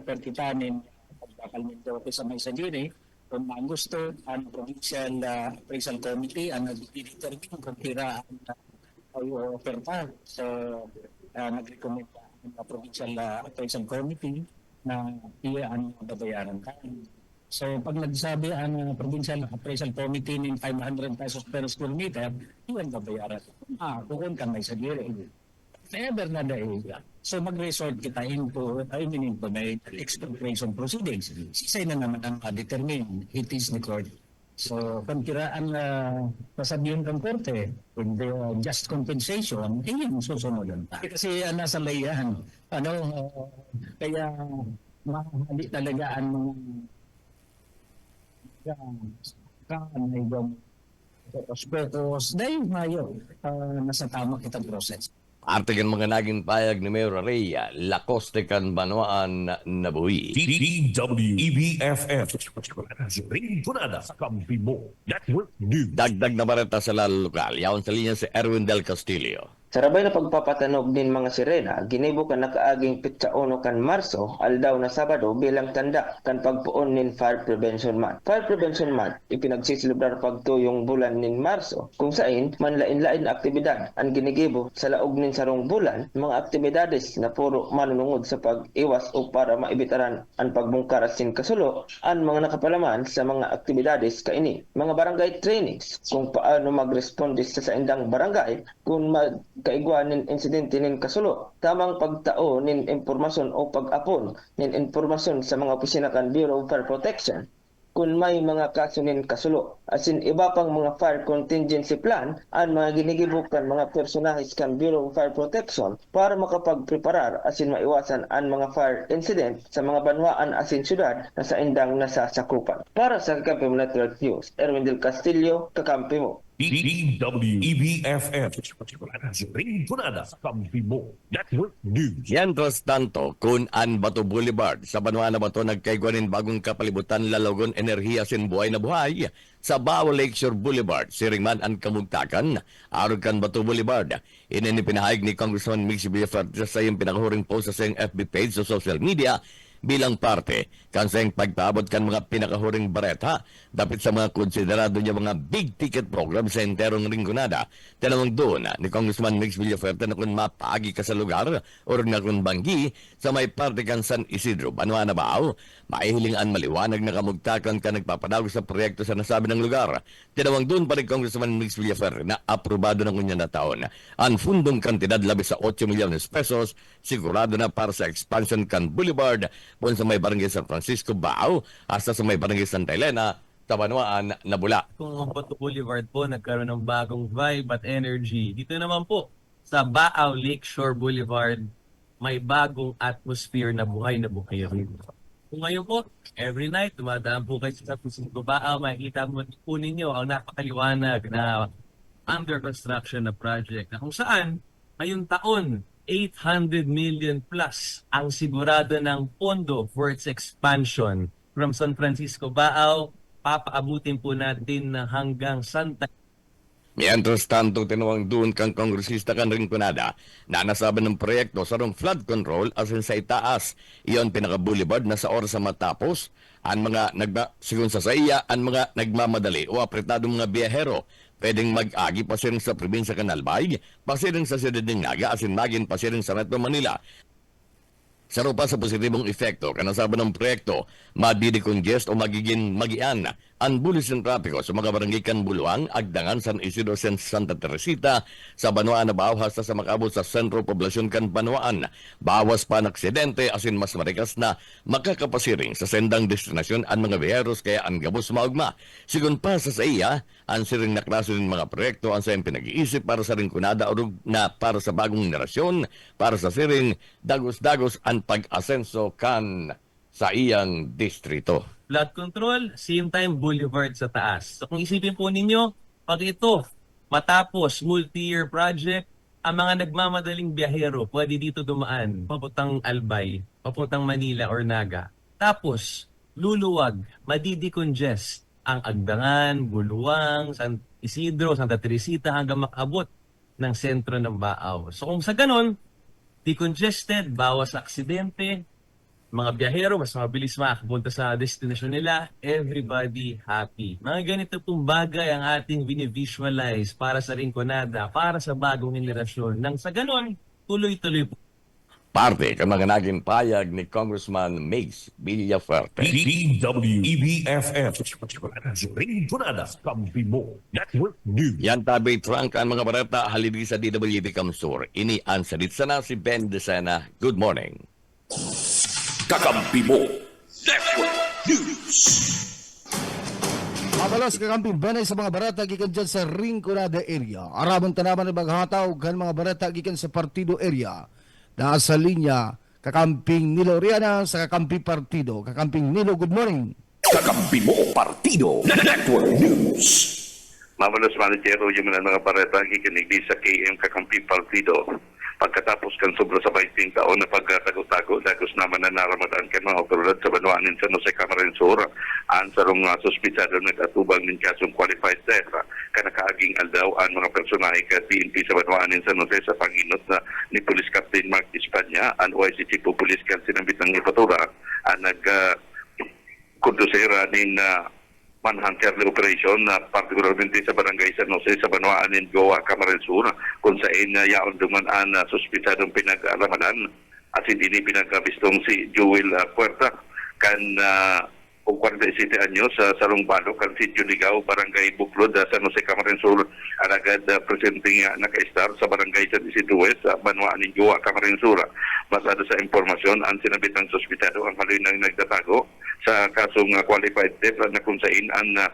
perkitanin pagbakal nito sa may sadiri, kung ang gusto, ang provincial appraisal committee ang nag-determine kung tira ang oferta. So, nag-recommend ang provincial appraisal committee na iya ang babayaran tayo. So pag nagsabi ang Provincial Appraisal Committee ng 500 pesos per square meter, iwan babayaran. Kung ka may sagiri. If ever na dahil. So mag-resort kita into expropriation proceedings. Sisay na naman ang determine. It is the court. So kung kiraan pasabihin ng korte, with the just compensation, yun susunod. Kasi nasa layahan. Kaya mahali talaga ang pero dahil mayo nasa tama kitang process. Arte kan mga naging payag ni Mayor Rhea, Lacoste kan Banuan Nabuhi. DWEBFF. Rinconada sa kampi mo. Network News. Dagdag na bareta sa lalo lokal, yaon sa linya si Erwin Del Castillo. Sa rabay na pagpapatanog din mga sirena, ginibo kan nakaaging pitsaono kan Marso, aldaw na Sabado bilang tanda kan pagpuon nin Fire Prevention Month. Fire Prevention Month, ipinagsisilibrar pagtuyong bulan nin Marso, kung saan manlain-lain na aktibidad ang ginigibo sa laog nin sarong bulan, mga aktibidades na puro manunungod sa pag-iwas o para maibitaran ang pagbungkar asin kasulo, ang mga nakapalaman sa mga aktibidades kaini. Mga barangay trainings, kung paano mag-responde sa saindang barangay, kung kaigwa nin insidente nin kasulo, tamang pagtao nin impormasyon o pag-apon nin impormasyon sa mga opisina kan Bureau of Fire Protection kung may mga kaso nin kasulo. Asin iba pang mga fire contingency plan ang mga ginigibukan mga personahes kan Bureau of Fire Protection para makapagpreparar asin maiwasan ang mga fire incident sa mga banwaan asin syudad na sa indang nasasakupan. Para sa Kakampi Mo Network News, Erwin Del Castillo, Kakampi Mo. DWEBFF. Rinconada sa kampi mo. Network News. Mientras tanto, kung an Bato Boulevard sa Banuan na Bato nagkaigwanin bagong kapalibutan lalagon enerhiya sin buhay na buhay sa Bao Lakeshore Boulevard, siringman ang kamugtakan, arog kan Bato Boulevard. Ini pinahayag ni Congressman Mixie Villafarte sa iyong pinakahuring post sa iyong FB page sa social media bilang parte kan sa pagpaabot kan mga pinakahuring bareta dapat sa mga konsiderado niya mga big ticket program sa enterong Rinconada. Tinawag doon ni Congressman Mix Villaferte na kung mapagi ka sa lugar o na kung banggi sa may parte kan San Isidro, Banuan na Bao, maihiling ang maliwanag na kamugtakan ka nagpapadawag sa proyekto sa nasabi ng lugar. Tinawag doon pa rin Congressman Mix Villaferte na aprobado ng kunya na taon ang fundong kantidad labis sa 8 milyones pesos sigurado na para sa expansion kan Boulevard kung sa may barangay San Francisco, Bao, hasta sa may barangay Santa Elena, sa Banuan, Nabula. Kung ang Bato Boulevard po nagkaroon ng bagong vibe at energy, dito naman po sa Bao Lakeshore Boulevard, may bagong atmosphere na buhay rin. Kung ngayon po, every night, dumadaan po kayo sa Francisco, Bao, makikita mo po ninyo ang napakaliwanag na under construction na project na kung saan, ngayong taon, 800 million plus ang sigurado ng pondo for its expansion from San Francisco, Bao, papaabutin po natin na hanggang Santa. Mientras tanto, tinawang doon kang kongresista kan Rinconada na nasabi ng proyekto sa flood control asin sa itaas. Iyon pinaka-boulevard na sa oras sa matapos ang mga sigun sa iya, ang mga nagmamadali o apretadong mga biyahero pwedeng mag-agi pasiring sa probinsya kan Albay, pasiring sa Ciudad ng Naga, asin magin pasiring sa Metro Manila. Sa rupa sa positibong epekto, kanasabi ng proyekto, madidicongest o magiging magian ang bulis ng trapiko sa mga barangay Kanbuluang, Agdangan, San Isidro, Santa Teresita, sa Banwaan na bawas hasta sa makabot sa sentro poblasyon kan Banwaan. Bawas pa ng aksidente asin mas marikas na makakapasiring sa sendang destinasyon ang mga biyeros kaya ang gabos maugma. Sigun pa sa iya, ang siring na klase ng mga proyekto ang sayang pinag-iisip para sa ringkunada o na para sa bagong generasyon, para sa siring dagos-dagos ang pag-asenso kan sa iyang distrito. Flood control, same time boulevard sa taas. So kung isipin po ninyo, pag ito matapos multi-year project, ang mga nagmamadaling biyahero pwede dito dumaan papuntang Albay, papuntang Manila or Naga. Tapos luluwag, madidecongest ang Agdangan, Buluang, San Isidro, Santa Teresita hanggang makabot ng sentro ng Baaw. So kung sa ganon, decongested, bawas sa aksidente, mga biyahero, mas mabilis makapunta sa destinasyon nila, everybody happy. Mga ganito pong bagay ang ating binivisualize para sa Rinconada, para sa bagong henerasyon. Nang sa ganon, tuloy-tuloy po. Parte ka mga naging payag ni Congressman Mace Villafuerte. DWEBFF. Rinconada Kampibo Network News. Yan tabi trunk ang mga barata halili sa DWB Kamsur. Ini ang salit sana si Ben Desena. Good morning. Kakampibo Network News. Mabalos kakamping banay sa mga barata gikan dyan sa Rinconada area. Arabang tanaman ng maghataw kan mga barata gikan sa Partido area. Nasa linya, kakamping Nilo Riana sa kakamping Partido. Kakamping Nilo, good morning. Kakampibo Partido Network News. Mamalos manajero yung mga bareta gikinig sa KM Kakampi Partido. Pagkatapos kan sobra sa 20 taon na pagkatago-tago, dagos naman na naramadan kan mga otoridad sa Banwaanin sa Jose Camarines Sur, ang sarong suspitsado nag-atubang ng kasong qualified death. Kanakaaging aldaw ang mga personahe ka PNP sa Banwaanin sa Jose sa panginot na ni Police Captain Mark Espanya, ang OIC Chief of Police kan sinambit ng ipatura, ang nag-kondusera din manhunter operation na partikularmente sa barangay San Jose sa Banwaanin, Goa, Camarines Sur, kung saan yaon dumaan na suspitadong pinag-alamadan at hindi pinagkabistong si Joel Puerta kan kung 47 anyos sa Salongbalo kan si Ligaw, barangay Buklod, San Jose, Camarines Sur, alagad presenting naka-star sa barangay San Isidro West, Banwaanin, Goa, Camarines Sur. Basado sa impormasyon, ang sinabit ng suspitado ang haloy nang nagtatago sa kasong qualified death na kung saan ang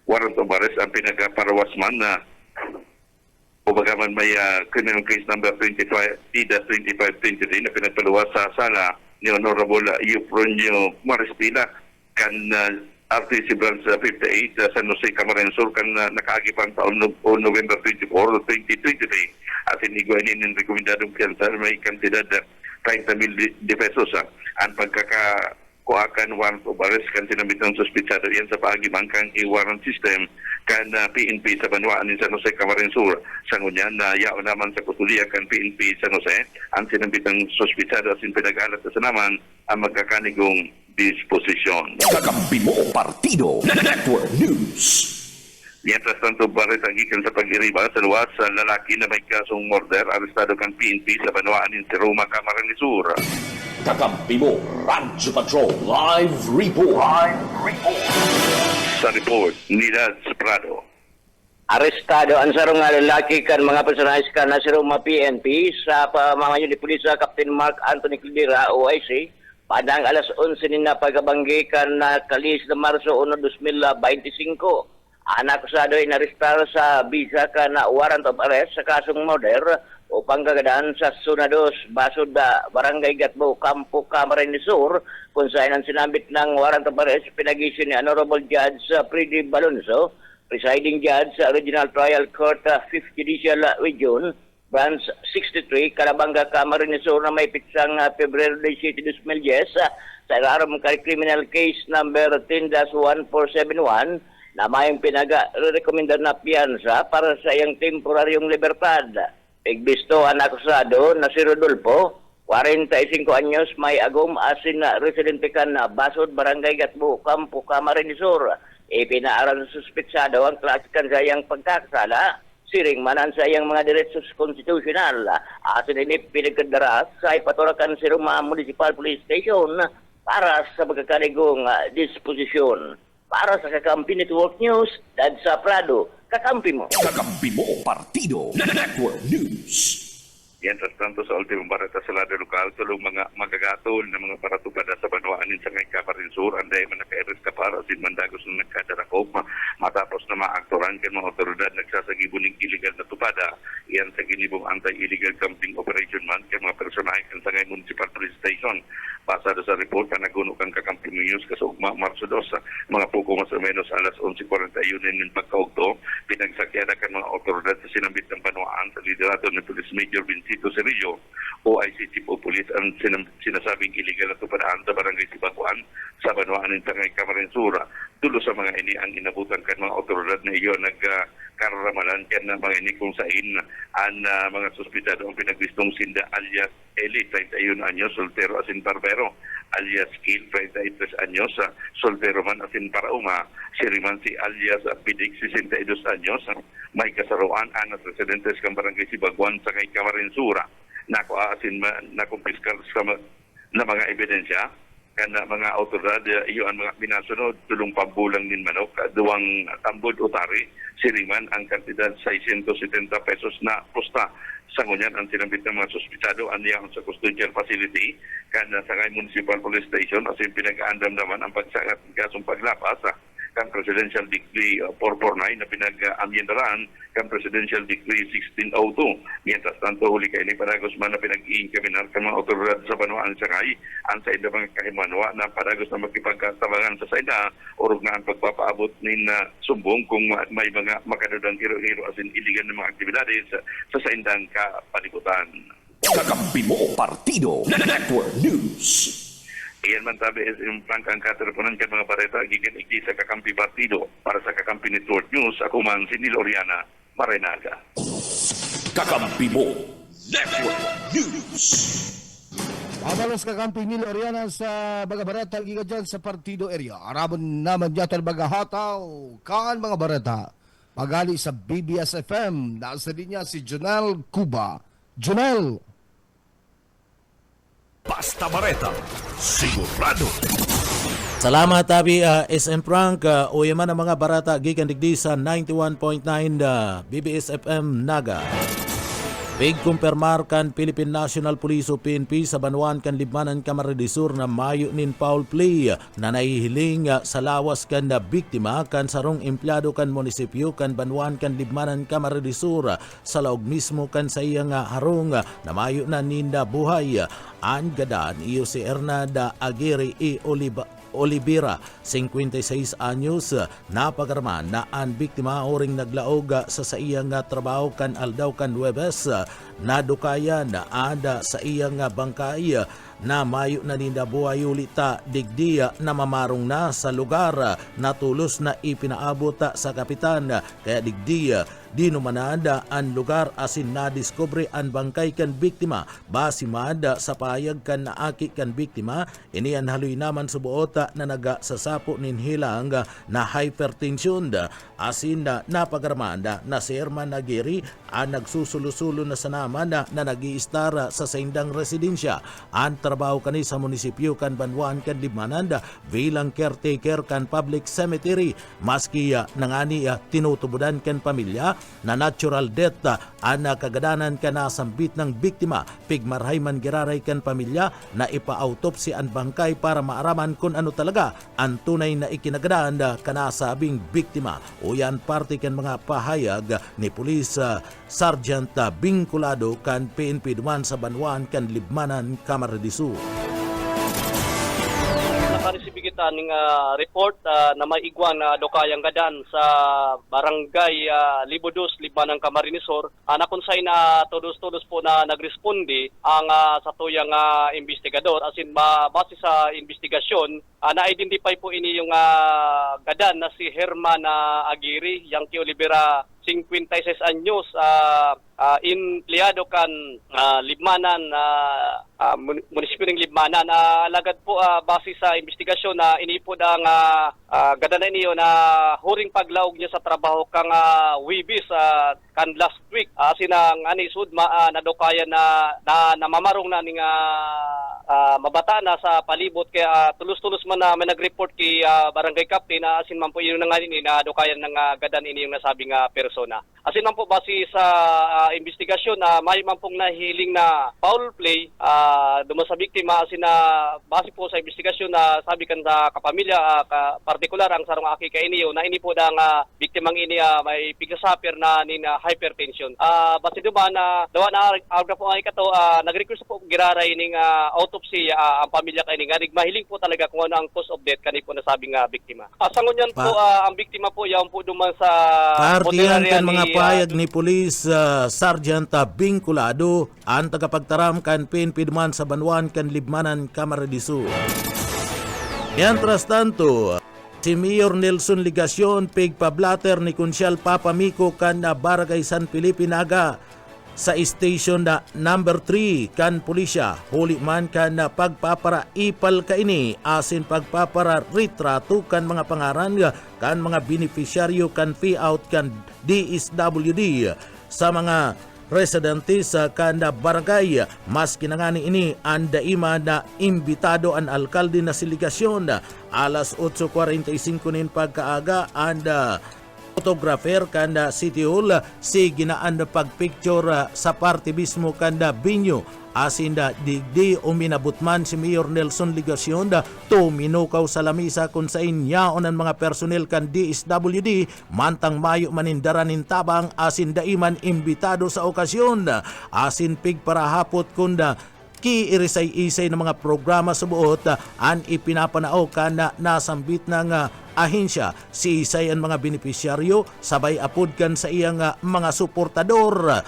warrant of arrest ang pinagparawasman na bagaman may criminal case number 25-2523 na pinagpaluwas sa sala ni Honorable Eupronio Maristila kan RTC Branch 58 San Jose, Camarines Sur kan nakaagipang taon November 24, 2023 at iniguanin ng rekomendadong piyansa may kantidad 30,000 pesos ang pagkakakuhakan warrant of arrest kan sinamit ng suspitsado yan sa paagibangkang i-warrant system kan PNP sa Banwaanin San Jose, Camarines Sur. Sa ngunyan na yao naman sa kutuliya kan PNP San Jose ang sinamit ng suspitsado asin pinag-alat sa naman ang magkakanigong disposisyon. Kakampibo Partido Network News. Mientras tanto, bareta gikan sa pag-iriba sa luwas sa lalaki na may kasong murder, arestado kan PNP sa Banwaanin si Roma, Camarines Sur. Kakampibo Radyo Patrol Live Report. Sa report, Nilad Prado. Arestado ang sarong nga lalaki kan mga personalis kan na si Roma PNP sa pamamanyo ni Pulis Captain Mark Anthony Caldera, OIC, padang alas 11 na pagkabanggi kan na kalis na Marso 1, 2025. Ang akusado ay naristar sa bisa ka na warrant of arrest sa kasong murder o panggagadaan sa Sunados, Basod, Barangay Gatbo, Campo, Camarines Sur, kung saan ang sinambit ng warrant of arrest pinag-issue ni Honorable Judge Freddy Balonzo, presiding judge sa Regional Trial Court 5th Judicial Region, Branch 63, Calabanga, Camarines Sur na may pitsang Pebrero 17, 2010 sa ilalim ng criminal case number 10-1471 na may pinag-rekomendar na piyansa para sa iyang temporaryong libertad. Igbisto ang akusado na si Rodolfo, 45 anyos, may agom asin na residente kan na Basod, Barangay Gatbo, Campo, Camarines Sur. Ipinaaral sa suspitsado ang klasikan sa iyang pagkakasala, siring manan sa iyang mga diretsos konstitusyonal. Asin ini pinagkadaras sa ipaturakan si Roma Municipal Police Station para sa pagkakaligong disposisyon. Para sa Kakampi Network News, Dad sa Prado, kakampi mo. Kakampi mo partido. Network News. Yan, tanto sa ultimong barata sa lado lokal, tulong mga magagatol na mga paratubada sa Banwaanin sa ngay Camarines Sur, anday man naka-arrest ka para sin mandagos na nagkadarakop, matapos na maaktoran kan mga otoridad nagsasagibo ng illegal na tupada. Yan sa ginibong anti-illegal camping operation man kay mga personahe kan sa ngay municipal police station. Pasado sa report na naguno kang Kakampi News kasugma Marso 2, mga puko mas o menos alas 11:41 ng pagkaugto, pinagsakyada kan mga otoridad sa sinambit ng Banwaan sa liderato ni Police Major Vincito Cerillo, OIC Chief of Police ang sinasabing illegal na tupadaan sa barangay Sibaguan sa Banwaan ng Tangay Camarines Sur. Tulo sa mga ini ang inabutan kan mga otoridad na iyo nagkaramalan kan na mga ini kung sain ang mga suspitado ang pinagbistong Sinda alias Eli, 31 anyos, soltero asin barbero, alias Kill, 33 anyos, soltero man asin parauma, Siriman si alias Pidik, 62 anyos, may kasaruan anas residentes kang barangay Sibaguan sa kay Camarines Sur. Asin nakumpiskal sa na mga ebidensya kana mga otoridad iyo ang mga binasunod tulong pambulang nin manok duwang tambod utari siriman ang kantidad 670 pesos na posta sa ngunyan ang sinambit ng mga suspitado aniyang sa custodial facility kana sa ngay municipal police station asin pinag-aandam naman ang pagsagat ng kasong paglapas kan Presidential Decree 449 na pinag-amyendaran kan Presidential Decree 1602. Mientras tanto, huli kayo ni Paragos man na pinag-iinkaminar kan mga otoridad sa Banwaan Sakay ang sa ida mga kahimanwa na Paragos na magkipagkatabangan sa saida orog na ang pagpapaabot ni na sumbong kung may mga makadudang hiro-hiro asin iligan ng mga aktibidades sa saindang kapalibutan. Kakampi mo partido. Network News. Iyan man tabi SM Frank ang kateleponan kan mga bareta gikan igdi sa Kakampi Partido para sa Kakampi Network News. Ako man si Nil Oriana, Marenaga. Kakampi mo Network News. Pabalos Kakampi Nil Oriana sa Bagabareta giga dyan sa partido area. Arabon naman yatal bagahataw kan mga bareta. Pagali sa BBS FM. Nasa linya si Jonel Cuba. Jonel. Basta Bareta, sigurado. Salamat tabi SM Frank. Uy man ang mga barata gikan digdi sa 91.9 BBS FM Naga. Big kumpirmar kan Philippine National Police o PNP sa Banwaan kan Libmanan Camarines Sur na mayo nin foul play na nahihiling sa lawas kan na biktima kan sarong empleyado kan munisipyo kan Banwaan kan Libmanan Camarines Sur sa laog mismo kan sa iyang harong na mayo na ninda buhay. Ang gadan iyo si Ernada Aguirre e Olivera, 56 anyos, napagarman na ang biktima oring naglaog sa iyang trabaho kan aldaw kan Webes na dukayan na ada sa iyang bangkay na mayo na ninda buhay ulita digdiya na mamarong na sa lugar na tulos na ipinaabot sa kapitan kaya digdiya di numanada ang lugar asin na diskubre ang bangkay kan biktima basi mada sa payag kan naaki kan biktima inian haloy naman subuota na naga sasapo nin hilang na hypertension asin na napagarmanda na si Herman Aguirre ang nagsusulo-sulo na sa naman na nag-iistara sa saindang residensya ang trabaho kani sa munisipyo kan Banwaan kan Libmanan bilang caretaker kan public cemetery maski nangani tinutubudan kan pamilya na natural death ang kagadanan ka na sambit ng biktima pigmarhay man giraray kan pamilya na ipa-autopsy ang bangkay para maaraman kung ano talaga ang tunay na ikinagadaan ka na sabing biktima o yan parte kan mga pahayag ni Police Sergeant Vinculado kan PNP duman sa Banwaan kan Libmanan Camarines Sur. Nakaresibig kita ning report na may igwang na dokayang gadan sa barangay Libodos, Libmanan Camarines Sur. Nakonsay na todos po na nagresponde ang sa tuyang investigador as in base sa investigasyon na-identify po ini yung gadan na si Herman Aguirre, Yankee Olivera, 56 anyos, empleyado kan Libmanan munisipyo ng Libmanan. Alagad po base sa investigasyon na inipod ang gada na niyo na huring paglaog niya sa trabaho kang Wibis kan last week. Sinang anisud nadukayan na namamarong na ning mabata na sa palibot kaya tulos-tulos man na may nag-report kay barangay captain na asin man po yun na nga nini na dukayan ng gadan ini yung nasabing persona. Asin man po base sa investigasyon na may man pong nahiling na foul play duman sa biktima asin na base po sa investigasyon na sabi kan sa kapamilya partikular ang sarong aki kay iniyo na ini po ang biktimang ini may pigsasaper na nin hypertension. Base duman na dawa na arga po ay kato nag-request po giraray ning autopsy ang pamilya kay ning mahiling po talaga kung ano ang cause of death kani po nasabing biktima. Sangon yan po ang biktima po yaon po duman sa partiyan kan mga payag ni Police Sergeant Vinculado ang tagapagtaram kan PNP duman sa Banwan kan Libmanan, Camarines Sur. Mientras tanto, si Mayor Nelson Ligacion pigpablatter ni Konsyal Papa Mico kan Barangay San Felipe Naga sa station na number 3 kan pulisya huli man kan pagpapara ipal kaini asin pagpapara retrato kan mga pangaran kan mga beneficiaryo kan payout kan DSWD sa mga residente sa kanda barangay. Mas kinangani ini ang daima na imbitado ang alkalde na si Ligacion alas 8:45 nin pagkaaga and photographer kanda City Hall si ginaan na pagpicture sa parte mismo kanda binyo asinda digdi uminabot man si Mayor Nelson Ligacion tuminukaw sa lamisa kung sa inyaon ang mga personel kan DSWD mantang mayo manindaranin tabang asin daiman imbitado sa okasyon asin pigparahapot kunda kiirisay-isay ng mga programa sa buot an ipinapanao kana nasambit ng ahensya si isay ang mga benepisyaryo sabay apod kan sa iyang mga suportador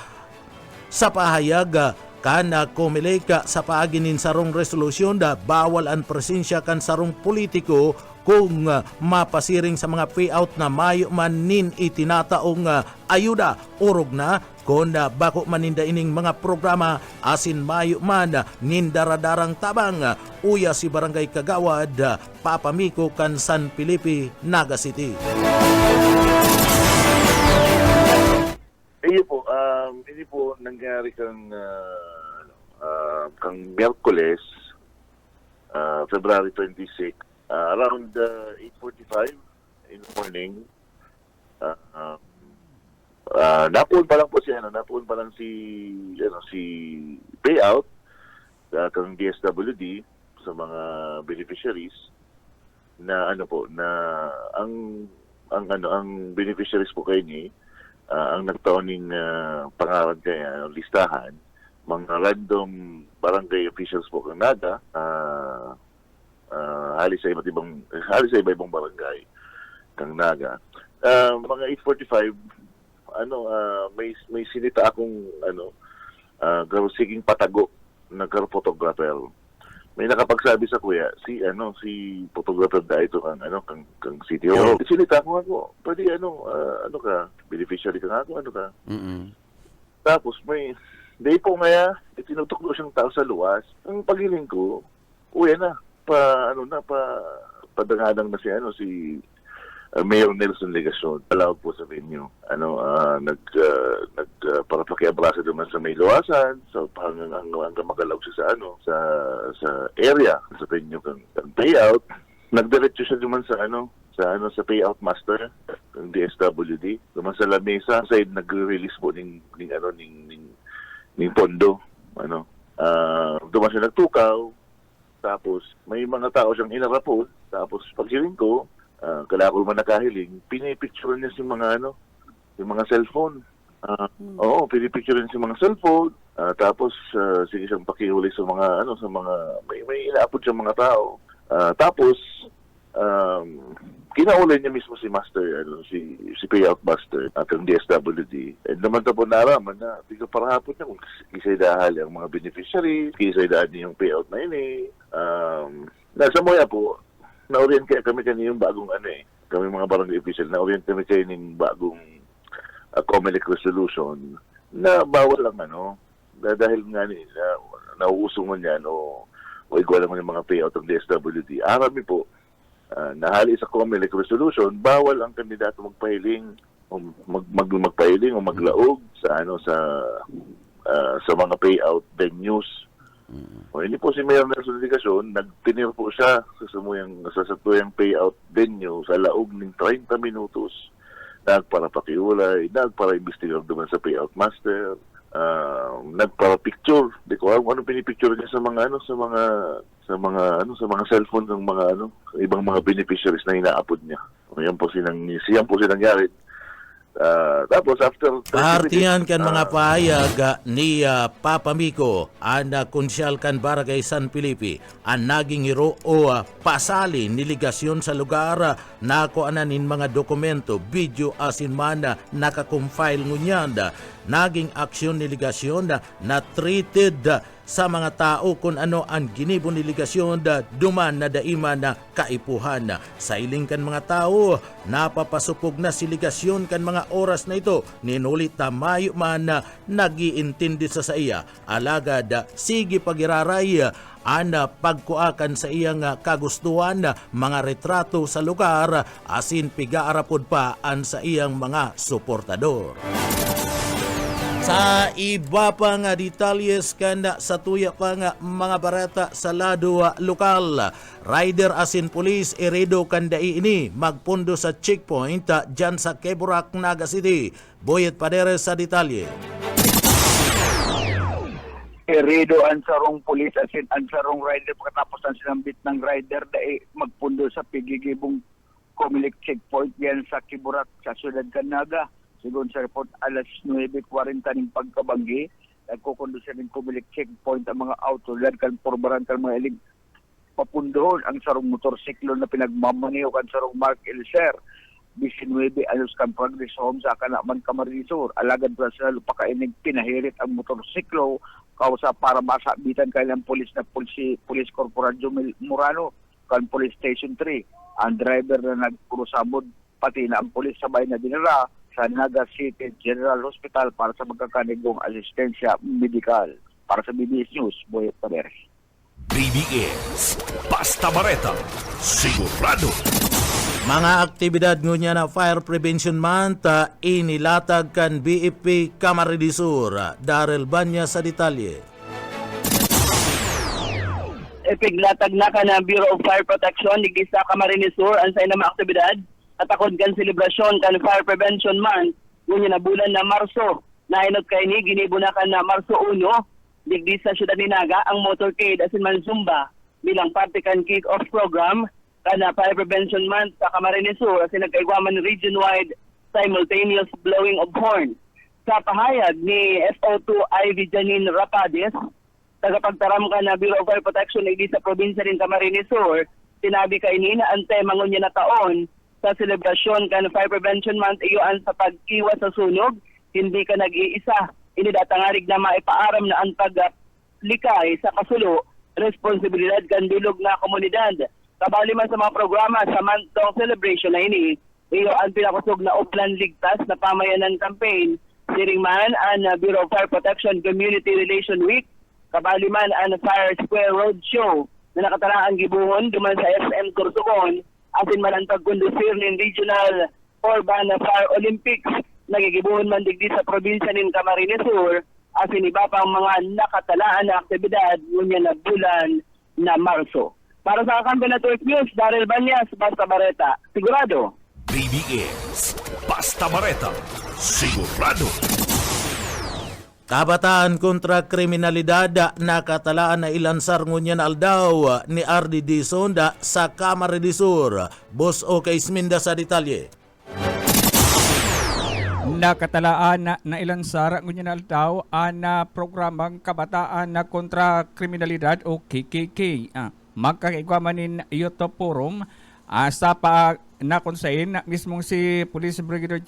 sa pahayag kana kumilika sa paaginin sarong resolusyon bawal ang presensya kan sarong politiko kung mapasiring sa mga payout na mayo man nin itinataong ayuda urog na kung bako maninda ining mga programa asin mayo man nin daradarang tabang uya si Barangay Kagawad Papa Mico kan San Felipe, Naga City. Hindi po nangyari kang Miyerkules, February 26, around 8:45 in the morning. Napuon pa lang si payout kang DSWD sa mga beneficiaries na ang beneficiaries po kayo ni ang nagtaoning pangalan kaya listahan mga random barangay officials po kang Naga halis sa iba-ibang barangay kang Naga. Mga 8:45 may sinita akong siging patago na photographer. May nakapagsabi sa kuya si photographer da ito kang City Hall. Sinita ako pwede ka beneficiary ka ako Tapos may day po ngaya tinutuklo siyang tao sa luwas. Ang pagiling ko padangadang na si Mayor Nelson Ligacion, allowed po sa venue. Parapakiabrasa naman sa may luwasan, hanggang magalaw siya sa area, sa venue kang payout. Nagdiretso siya naman sa payout master ng DSWD. Naman sa lamesa, side nagre-release po ng pondo. Duman siya nagtukaw, tapos may mga tao siyang inarapon, tapos pagsiring ko, kalakol man nakahiling, pinipicture niya si mga cellphone. Pinipicture niya si mga cellphone. Tapos sige siyang pakihuli sa mga may inaapod siyang mga tao. Tapos kinaulay niya mismo si Master, si Payout Master at ang DSWD. And naman po naraman na tiga parahapon niya kung kisay dahal ang mga beneficiary, kisay dahal niya yung payout na ini. Nasa moya po, na-orient kaya kami yung bagong kami mga barangay official, na-orient kami kayo ng bagong COMELEC resolution na bawal lang dahil nga nauusungan yan o igwala mo yung mga payout ng DSWD. Arami po, nahali sa COMELEC resolution, bawal ang kandidato magpahiling o magpahiling o maglaog sa sa mga payout venues. O hindi po si Mayor Nelson Delegasyon, nagtinir po siya sa satuyang payout venue sa laog ng 30 minutos. Nagpara-pakiulay, nagpara-investigar naman sa payout master, nagpara-picture. Di ko alam ano pinipicture niya sa mga cellphone ng mga ibang mga beneficiaries na inaapod niya. O yan po sinangyari. Tapos after 30 Partiyan minutes, kan mga pahayag ni Papa Mico ang konsyal kan Barangay San Felipe ang naging hero o pasali niligasyon sa lugar na kuananin mga dokumento, video asin man nakakompile ngunyan naging aksyon niligasyon na treated sa mga tao kung ano ang ginibon niligasyon duman na daima na kaipuhan. Sa iling kan mga tao, napapasupog na siligasyon kan mga oras na ito. Ninulit na mayo man na nagiintindi sa iya. Alagad, sige pagiraray ang pagkuakan sa iyang kagustuhan mga retrato sa lugar asin pigaarapod pa ang sa iyang mga suportador. Sa iba pa nga detalyes kanda sa tuya pa nga mga barata sa lado lokal, rider asin police irido kandai ini magpundo sa checkpoint dyan sa Quebrac, Naga City. Boyet Paderes sa detalye. Irido ang sarong police asin ang sarong rider pagkatapos ang sinambit ng rider dai magpundo sa pigigibong COMELEC checkpoint yan sa Quebrac sa siyudad kan Naga. Sigon sa report, alas 9:40 ng pagkabanggi, nagkukondusyon ng COMELEC checkpoint ang mga auto, kan porbaran kan mga ilig papundohon ang sarong motorsiklo na pinagmamaniho kan sarong Mark Elser. 19 anos kan progress home sa Kanaman, Camarines Sur. Alagad pa sa lupakainig pinahirit ang motorsiklo kausa para masabitan kailang polis na Police Corporal Jomel Murano kan Police Station 3. Ang driver na nagkurusabod pati na ang polis sabay na dinara sa Naga City General Hospital para sa magkakanigong asistensya medikal. Para sa BBS News, Boyet Paderes. BBS, Basta Bareta, sigurado. Mga aktibidad ngunya na Fire Prevention Month inilatag kan BFP Camarines Sur. Daryl Banya sa detalye. Ipiglatag na ka ng Bureau of Fire Protection digdi sa Camarines Sur ang sa mga aktibidad at akod kan selebrasyon kan Fire Prevention Month ngunya na bulan na Marso. Nainot kay ni ginibunakan na Marso 1 digdi sa siyudad ni Naga ang motorcade asin man Zumba bilang parte kan kick-off program kana Fire Prevention Month sa Camarines Sur asin nagkaigwaman region-wide simultaneous blowing of horn. Sa pahayag ni FO2 Ivy Janine Rapades, tagapagtaram ka na Bureau of Fire Protection digdi sa probinsya rin Camarines Sur, sinabi kay ni na ang tema ngunya na taon sa selebrasyon kan Fire Prevention Month iyon sa pag-iwas sa sunog, hindi ka nag-iisa. Inidatangarig na maipaaram na ang paglikay sa kasulo, responsibilidad kan bilog na komunidad. Kabali man sa mga programa sa month-long celebration na ini, iyo ang pinakusog na Upland Ligtas na pamayanan campaign, siring man ang Bureau of Fire Protection Community Relation Week, kabali man ang Fire Square Road Show na nakataraang gibuhon duman sa SM Corsucon, asin man ang pagkondusir ng Regional Urban Fire Olympics nagigibuhon man digdi sa probinsya ng Camarines Sur, asin iba pang mga nakatalaan na aktibidad ngunya na bulan na Marso. Para sa Kampi Network News, Daryl Banyas, Basta Bareta, sigurado. BBS, Basta Bareta, sigurado. Kabataan kontra kriminalidad nakatalaan na ilansar ngunyan aldaw ni RD Dizonda sa Camarines Sur. Boss O. Isminda sa detalye. Nakatalaan na ilansar ngunyan aldaw ang programang kabataan na kontra kriminalidad o KKK. Magkakaigwamanin YouTube Forum sa nakonsain mismong si Police Brigadier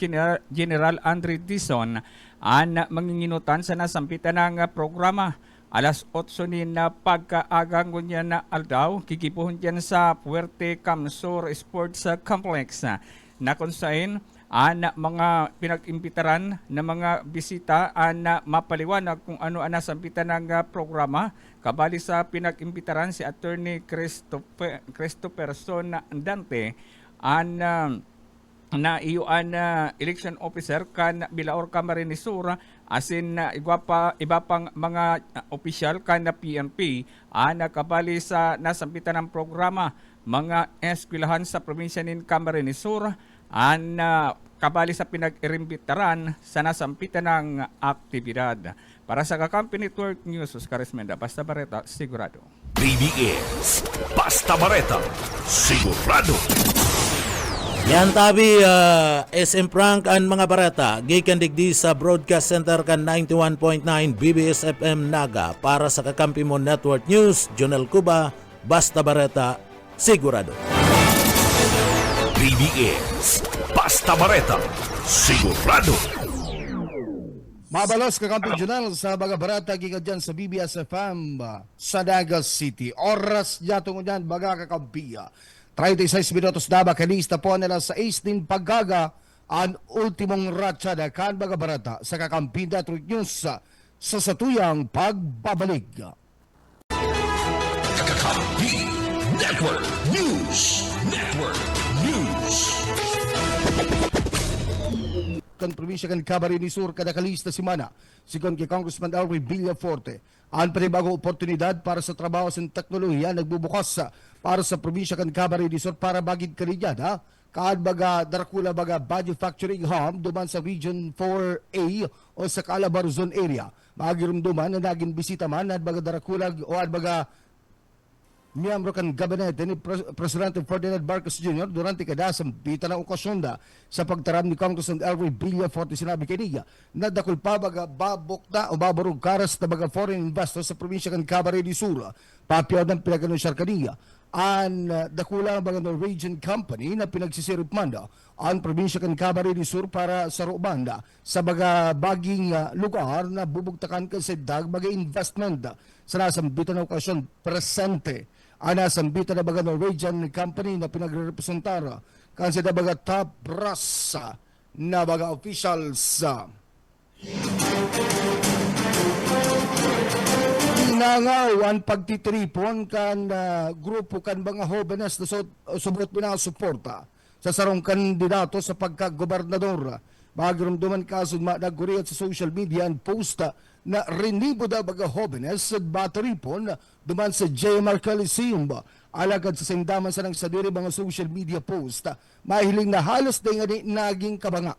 General Andre Dizon ang manginginutan sa nasampitan ng programa. Alas 8 na pagkaagang niya na aldaw, kikipuhon dyan sa Puerte Camsur Sports Complex. Nakonsain ana mga pinag-imbitaran na mga bisita ana mapaliwanag kung ano ang nasampitan ng programa. Kabali sa pinag-imbitaran si Attorney Christopherson Dante na iyuan election officer kan Bilaor Camarines Sur asin iba pang mga opisyal kan na PNP kabali sa nasampitan ng programa mga eskwelahan sa probinsya ng Camarines Sur kabali sa pinag-irimbitaran sa nasampitan ng aktibidad. Para sa Kakampi Network News, Oscar Esmenda, Basta Barreta, sigurado. PBS Basta Barreta, sigurado. Yan tabi SM Frank ang mga barata gikan digdi sa Broadcast Center kan 91.9 BBS FM Naga para sa Kakampi mo Network News, Jonel Cuba, Basta Barreta, sigurado. PBS Basta Barreta, sigurado. Mabalos Kakampi Journal sa Baga Barata gikan dyan sa BBS FM sa Naga City. Oras jatong dyan Baga Kakampi. 36 minutos na bakalista po nila sa ace din paggaga ang ultimong ratsada kan Baga Barata sa Kakampi Network News sa satuyang pagbabalik. Kakampi Network News. Kan probinsya kan Camarines Sur kada kalista si Mana sigon kay Congressman Elroy Villaforte ang panibagong oportunidad para sa trabaho sa teknolohiya nagbubukas para sa probinsya kan Camarines Sur para bagid kanilyan kaan baga Dracula baga manufacturing hub duman sa Region 4A o sa Calabar Zone area magirumduman na naging bisita man at baga Dracula o at baga miyembro kan gabinete ni Presidente Ferdinand Marcos Jr. durante kada sampitan ng okasyon sa pagtaram ni Congressman Elroy Villaforte sinabi kaniya na dakul pa baga babokta o babarog karas na baga foreign investors sa probinsya kan Camarines Sur papiyaw ng pinag-anunsar kaniya ang dakula baga Norwegian company na pinagsisirip manda ang probinsya kan Camarines Sur para sa Rubanda sa baga baging lugar na bubugtakan kasi dag baga investment sa nasambitan ng okasyon presente ang nasambitan na baga Norwegian company na pinagre-representar kasi na baga top brass na baga officials. Nangaw ang pagtitripon kan grupo kan mga jóvenes na subot pinasuporta sa sarong kandidato sa pagkagobernador. Magramduman kaso nagkuriyat sa social media ang post na rinibo da baga jóvenes sa bateripon duman sa JMR Coliseum. Alagad sa sindaman sa nang sadiri mga social media post mahiling na halos din nga naging kabanga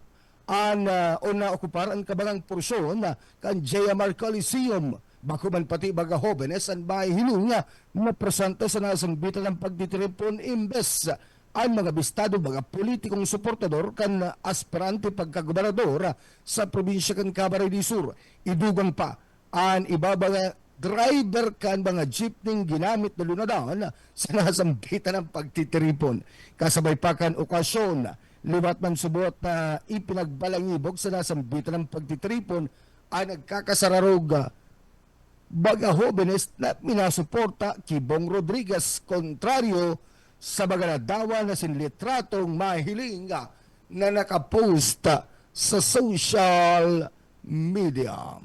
ang naokupar ang kabangang porsyon kan JMR Coliseum. Bakuman pati baga jóvenes ang mahiling nga napresenta sa nasangbitan ng pagtitripon imbes ang mga bistado mga politikong suportador kan aspirante pagkagobernador sa probinsya kan Camarines Sur. Idugang pa ang ibabaga driver kan mga jeepney ginamit na lunadaon sa nasambitan ng pagtitiripon. Kasabay pa kan okasyon, liwat man subot na ipinagbalangibog sa nasambitan ng pagtitiripon ang nagkakasararog baga jóvenes na minasuporta Kibong Rodriguez kontraryo sa mga nadawa na sinlitratong mahiling na nakapost sa social media.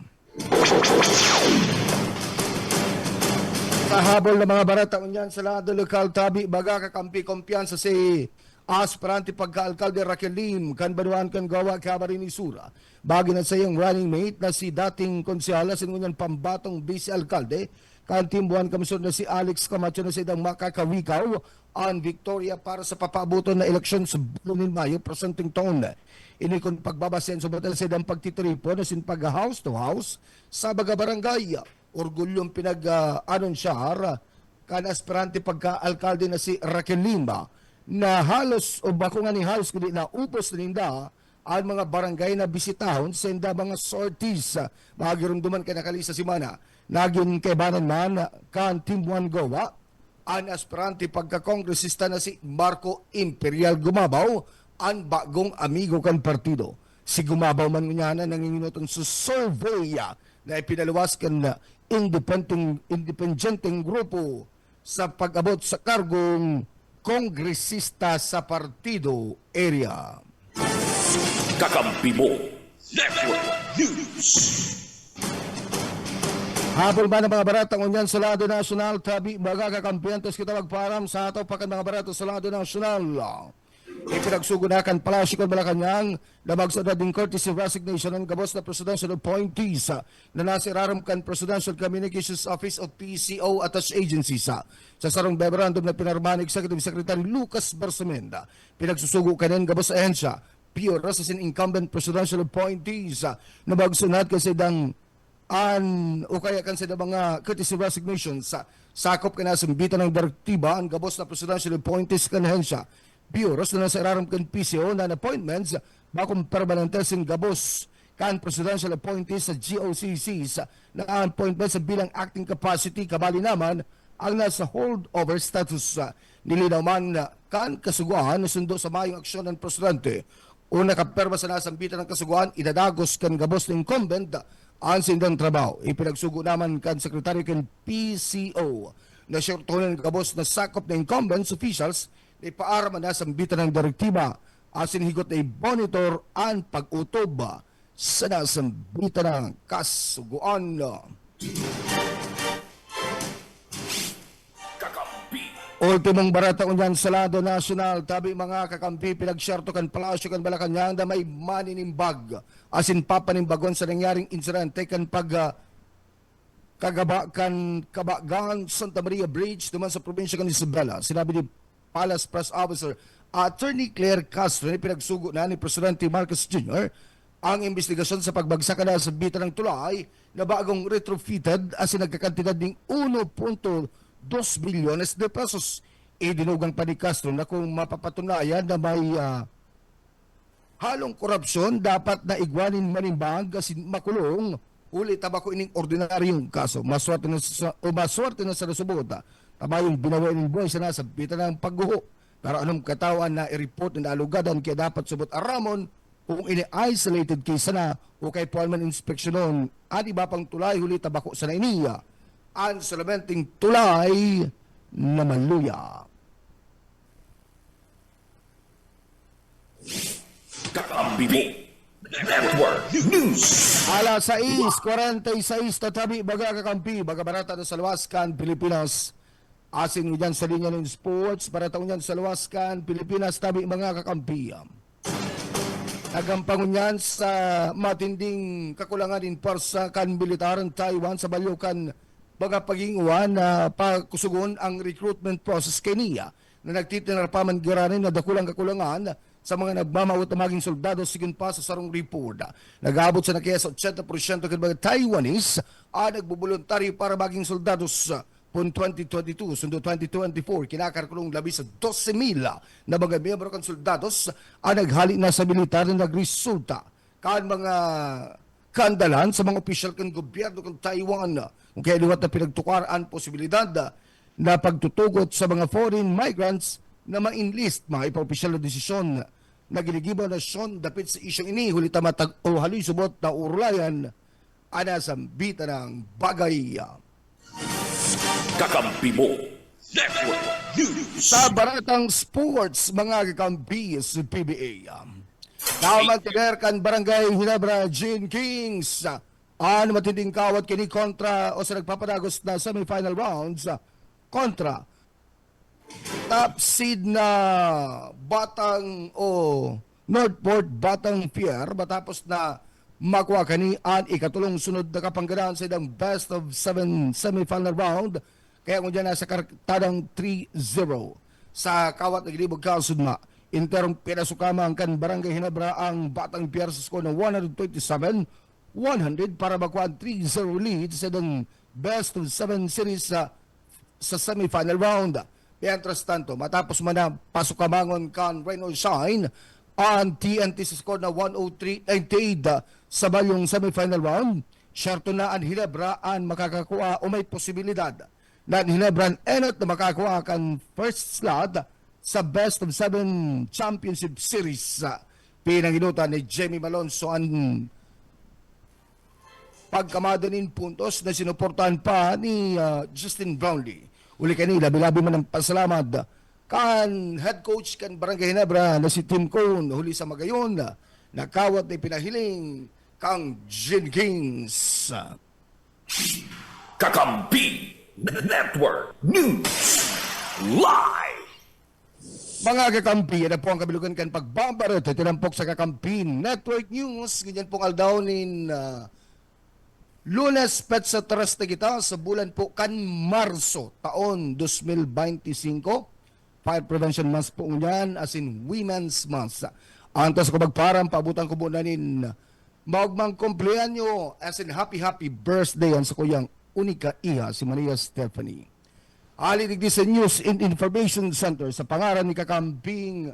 Kahabol na mga barata unyan sa lado lokal tabi baga Kakampi kumpiyansa si aspirante pagka-alkalde Raquel Lim kan Banuan kan Gawa Camarines Sur. Bagi na sa iyong running mate na si dating konsyala sinunyan pambatong vice-alkalde kan timbuhan kamisod na si Alex Camacho na sa idang makakawikaw ang Victoria para sa papabuton na eleksyon sa bulan Mayo presenting taon. Ini kung pagbabasen sa batal sa idang pagtitripo na sin pag-house to house sa baga barangay. Orgulyong pinag-anonsyar kan aspirante pagka-alkalde na si Raquel Lima na halos o bako nga ni halos kundi na upos na ninda ang mga barangay na bisitahon sa inda mga sorties. Magirumduman kay nakalisa si Mana. Naging kaibanan man kan Timbuhan Gawa ang aspirante pagka-kongresista na si Marco Imperial Gumabaw ang bagong amigo kan partido. Si Gumabaw man niya na nanginginuton sa survey na ipinaluwas kan independenteng grupo sa pag-abot sa kargong kongresista sa partido area. Kakampi mo. Network News. Hapon ba ng mga baratang unyan sa lado nasyonal, tabi mga kakampiyantos kita magparam sa ato pakan mga barato sa lado nasyonal. Ipinagsugunakan Palasyo ng Malacanang na magsada din courtesy resignation ng gabos na presidential appointees na nasa iraramkan Presidential Communications Office of PCO Attached Agency sa sarong memorandum na pinarmahan Executive Secretary Lucas Barsamenda. Pinagsusugo kanin gabos ahensya, pure as in incumbent presidential appointees na magsunod kasi dang o kaya kan sa mga courtesy resignations sakop ka na sambitan ng direktiba ang gabos na presidential appointees kanhensya bureaus na nasa iraram kan PCO na appointments bakong permanentesing gabos kan presidential appointees sa GOCCs na appointments sa bilang acting capacity kabali naman ang nasa holdover status nilinaw man kan kasuguan na sundo sa mayong aksyon ng presidente o nakaperma sa nasambitan ng kasuguan idadagos kan gabos ng incumbent ang sindang trabaho. Ipinagsugo naman kan sekretary kan PCO na siyertonan kabos na sakop na incumbents officials na ipaaraman na sambitan ng direktiba asin higot na i-monitor ang pag-utob sa nasambitan ng kasuguan. Ultimong barata unyan sa lado nasyonal, tabi mga kakampi pinagsyerto kan Palasyo kan Malacanang na may maninimbag asin papanimbagon sa nangyaring insidente kan kabagan Santa Maria Bridge duman sa probinsya kan Isabela. Sinabi ni Palace Press Officer Attorney Claire Castro na pinagsugo na ni Presidente Marcos Jr. ang investigasyon sa pagbagsak na sa bitan ng tulay na bagong retrofitted asin nagkakantidad ng 1.2 bilyones de pesos. Dinugang pa ni Castro na kung mapapatunayan na may halong korupsyon, dapat na igwanin manimbang kasi makulong ulit tabako ining ordinaryong kaso. Maswerte na sa nasubota. Tabayong binawa ng buhay sa nasa bitan ng pagguho. Pero anong katawan na i-report na alugadan kaya dapat subot aramon kung ini-isolated case na o kay pualman inspeksyonon at iba pang tulay huli tabako sa nainiya ang salamenting tulay na maluya. Kakampi mo. Network News. Alas 6:46 tatabi baga kakampi, baga barata na sa Luwascan, Pilipinas. Asin mo dyan sa linya ng sports, barata nyan sa Luwascan, Pilipinas, tabi mga kakampi. Nagampang nyan sa matinding kakulangan in parsa kan militaran Taiwan sa balyukan baga paginguan na pakusugon ang recruitment process kay niya na nagtitinar pa man giranin na dakulang kakulangan sa mga nagmamawat na maging soldado sigun pa sa sarong report. Nag-abot sa nakaya sa 80% ng mga Taiwanese nagbubuluntary para maging soldados pun 2022 sundo 2024 kinakarkulong labi sa 12,000 na mga miyembro kan soldados naghali na sa militar na nagresulta kan mga kandalan sa mga opisyal kan gobyerno kan Taiwan kung kaya liwat na pinagtukar ang posibilidad na pagtutugot sa mga foreign migrants na ma-enlist mga ipa-opisyal na desisyon na ginigiba na syon dapit sa isyong ini huli tamatag o halisubot na urulayan anasambitan ng bagay. Kakampi mo. Network News. Sa baratang sports mga kakampi sa PBA. Naman tinerkan Barangay Hinebra Gene Kings matinding kawat kini kontra o sa nagpapadagos na semifinal rounds kontra top seed na Batang o Northport Batang Pier matapos na makuha kani ang ikatulong sunod na kapangganahan sa idang best of 7 semifinal round kaya kung dyan nasa kartadang 3-0 sa kawat naglibog kasudma. Interong pinasukama ang kan Barangay Hinebra ang Batang Pier sa score ng 127-100 para makuha 3-0 lead sa idang best of 7 series sa semifinal round. Mientras tanto, matapos man na pasukamangon kan Rain or Shine ang TNT sa score na 103-98 sa bayong semifinal round, syerto na ang Hinebra ang makakakuha o may posibilidad na ang Hinebra enot na makakuha kan first slot sa best of 7 championship series. Pinanginutan ni Jamie Malonzo ang pagkamadanin puntos na sinuportahan pa ni Justin Brownlee. Uli kanila, labi-labi man ang pasalamat kan head coach kan Barangay Hinebra na si Tim Cone huli sa magayon nakawat na pinahiling kang Jenkins. Kakampi Network News Live. Mga kakampi, yan po ang kabilugan kan pagbabarot. Ito lang po sa Kakampi Network News. Ganyan pong aldaw nin Lunes petsa teras na kita sa bulan po kan Marso taon 2025. Fire Prevention Month po niyan as in Women's Month. Antas ko magparang paabutan ko muna nin maugmang kumpleanyo as in happy birthday ang sa kuyang unika iha si Maria Stephanie. Alidigdi sa News and Information Center sa pangaran ni Kakamping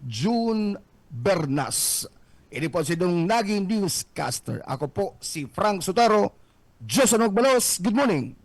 June Bernas. Ini po si nung naging newscaster. Ako po si Frank Sotaro. Diyos ang magbalos. Good morning.